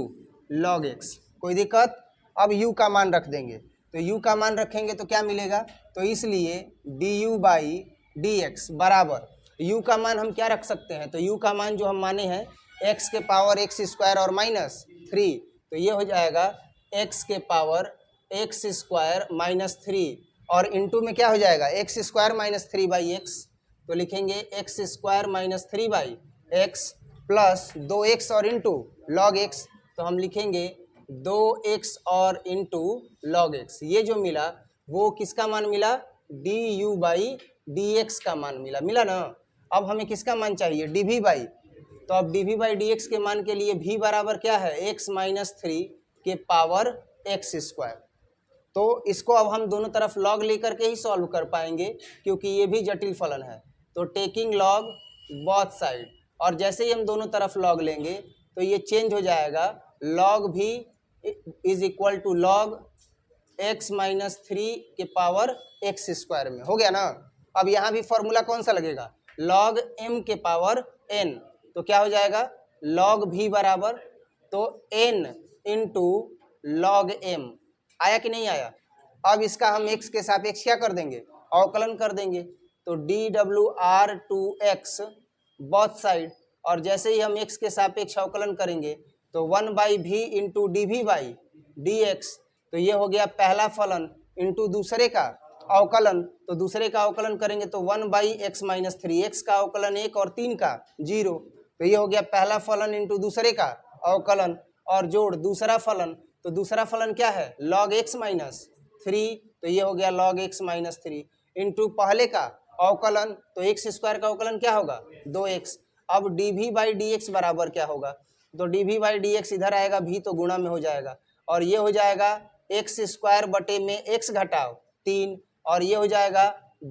लॉग x। कोई दिक्कत, अब u का मान रख देंगे, तो u का मान रखेंगे तो क्या मिलेगा, तो इसलिए du/dx बराबर u का मान हम क्या रख सकते हैं, तो u का मान जो हम माने हैं x के पावर x स्क्वायर और -3, तो ये हो जाएगा x के पावर x स्क्वायर -3 और इंटू में क्या हो जाएगा x स्क्वायर -3/x, तो लिखेंगे x square -3/x plus 2x और इंटू लॉग x, तो हम लिखेंगे 2x और इंटू लॉग x। ये जो मिला वो किसका मान मिला, du/dx का मान मिला ना। अब हमें किसका मान चाहिए, dv/, तो अब dv/dx के मान के लिए v बराबर क्या है x -3 के पावर x स्क्वायर। तो इसको अब हम दोनों तरफ लॉग लेकर के ही सॉल्व कर पाएंगे क्योंकि ये भी जटिल फलन है। तो टेकिंग लॉग बोथ साइड, और जैसे ही हम दोनों तरफ लॉग लेंगे तो ये चेंज हो जाएगा, लॉग भी is equal to log x -3 के पावर x स्क्वायर में, हो गया ना। अब यहाँ भी फॉर्मूला कौन सा लगेगा, लॉग m के पावर n, तो क्या हो जाएगा लॉग v बराबर तो n इंटू लॉग m, आया कि नहीं आया। अब इसका हम x के सापेक्ष क्या कर देंगे, अवकलन कर देंगे, तो dWr/x बोथ साइड, और जैसे ही हम x के सापेक्ष अवकलन करेंगे तो 1/v इंटू dv/dx, तो ये हो गया पहला फलन इंटू दूसरे का अवकलन, तो दूसरे का अवकलन करेंगे तो 1/x -3, x का अवकलन 1 और 3 का 0, तो ये हो गया पहला फलन इंटू दूसरे का अवकलन और जोड़ दूसरा फलन, तो दूसरा फलन क्या है log x -3, तो ये हो गया log x -3 इंटू पहले का अवकलन, तो x स्क्वायर का अवकलन क्या होगा 2x। अब dv/dx बराबर क्या होगा, तो dv/dx इधर आएगा, v तो गुणा में हो जाएगा, और ये हो जाएगा x स्क्वायर बटे में x घटाओ 3, और ये हो जाएगा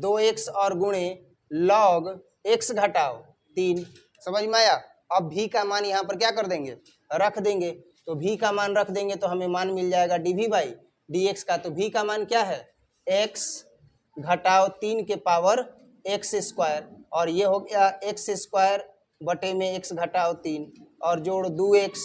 2x और गुणे log x घटाओ 3। समझ में आया। अब v का मान यहाँ पर क्या कर देंगे, रख देंगे, तो v का मान रख देंगे तो हमें मान मिल जाएगा dv/dx का। तो v का मान क्या है x घटाओ 3 के पावर x स्क्वायर, और ये हो गया x स्क्वायर बटे में x घटाओ 3 और जोड़ 2x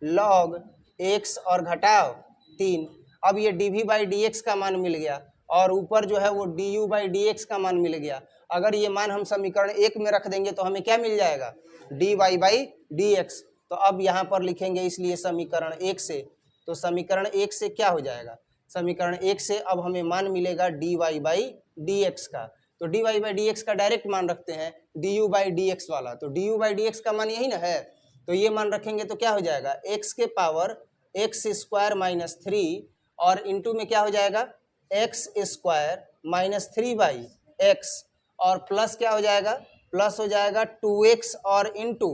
log x और घटाओ 3। अब ये dv/dx का मान मिल गया और ऊपर जो है वो du/dx का मान मिल गया। अगर ये मान हम समीकरण 1 में रख देंगे तो हमें क्या मिल जाएगा dy/dx। तो अब यहाँ पर लिखेंगे इसलिए समीकरण 1 से, तो समीकरण 1 से क्या हो जाएगा, समीकरण 1 से अब हमें मान मिलेगा dy/dx का। तो dy/dx का डायरेक्ट मान रखते हैं du/dx वाला, तो du/dx का मान यही ना है, तो ये मान रखेंगे तो क्या हो जाएगा x के पावर x स्क्वायर -3 और इंटू में क्या हो जाएगा x स्क्वायर -3/x और प्लस क्या हो जाएगा, प्लस हो जाएगा 2x और इंटू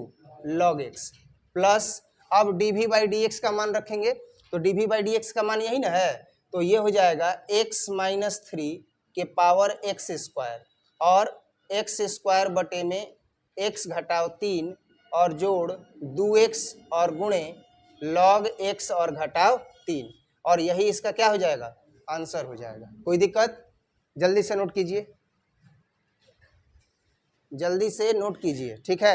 log x प्लस, अब dv/dx का मान रखेंगे तो dv/dx का मान यही ना है, तो ये हो जाएगा x -3 के पावर x स्क्वायर, और एक्स स्क्वायर बटे में एक्स घटाव 3 और जोड़ 2x और गुणे log x और घटाव 3, और यही इसका क्या हो जाएगा, आंसर हो जाएगा। कोई दिक्कत? जल्दी से नोट कीजिए, जल्दी से नोट कीजिए, ठीक है।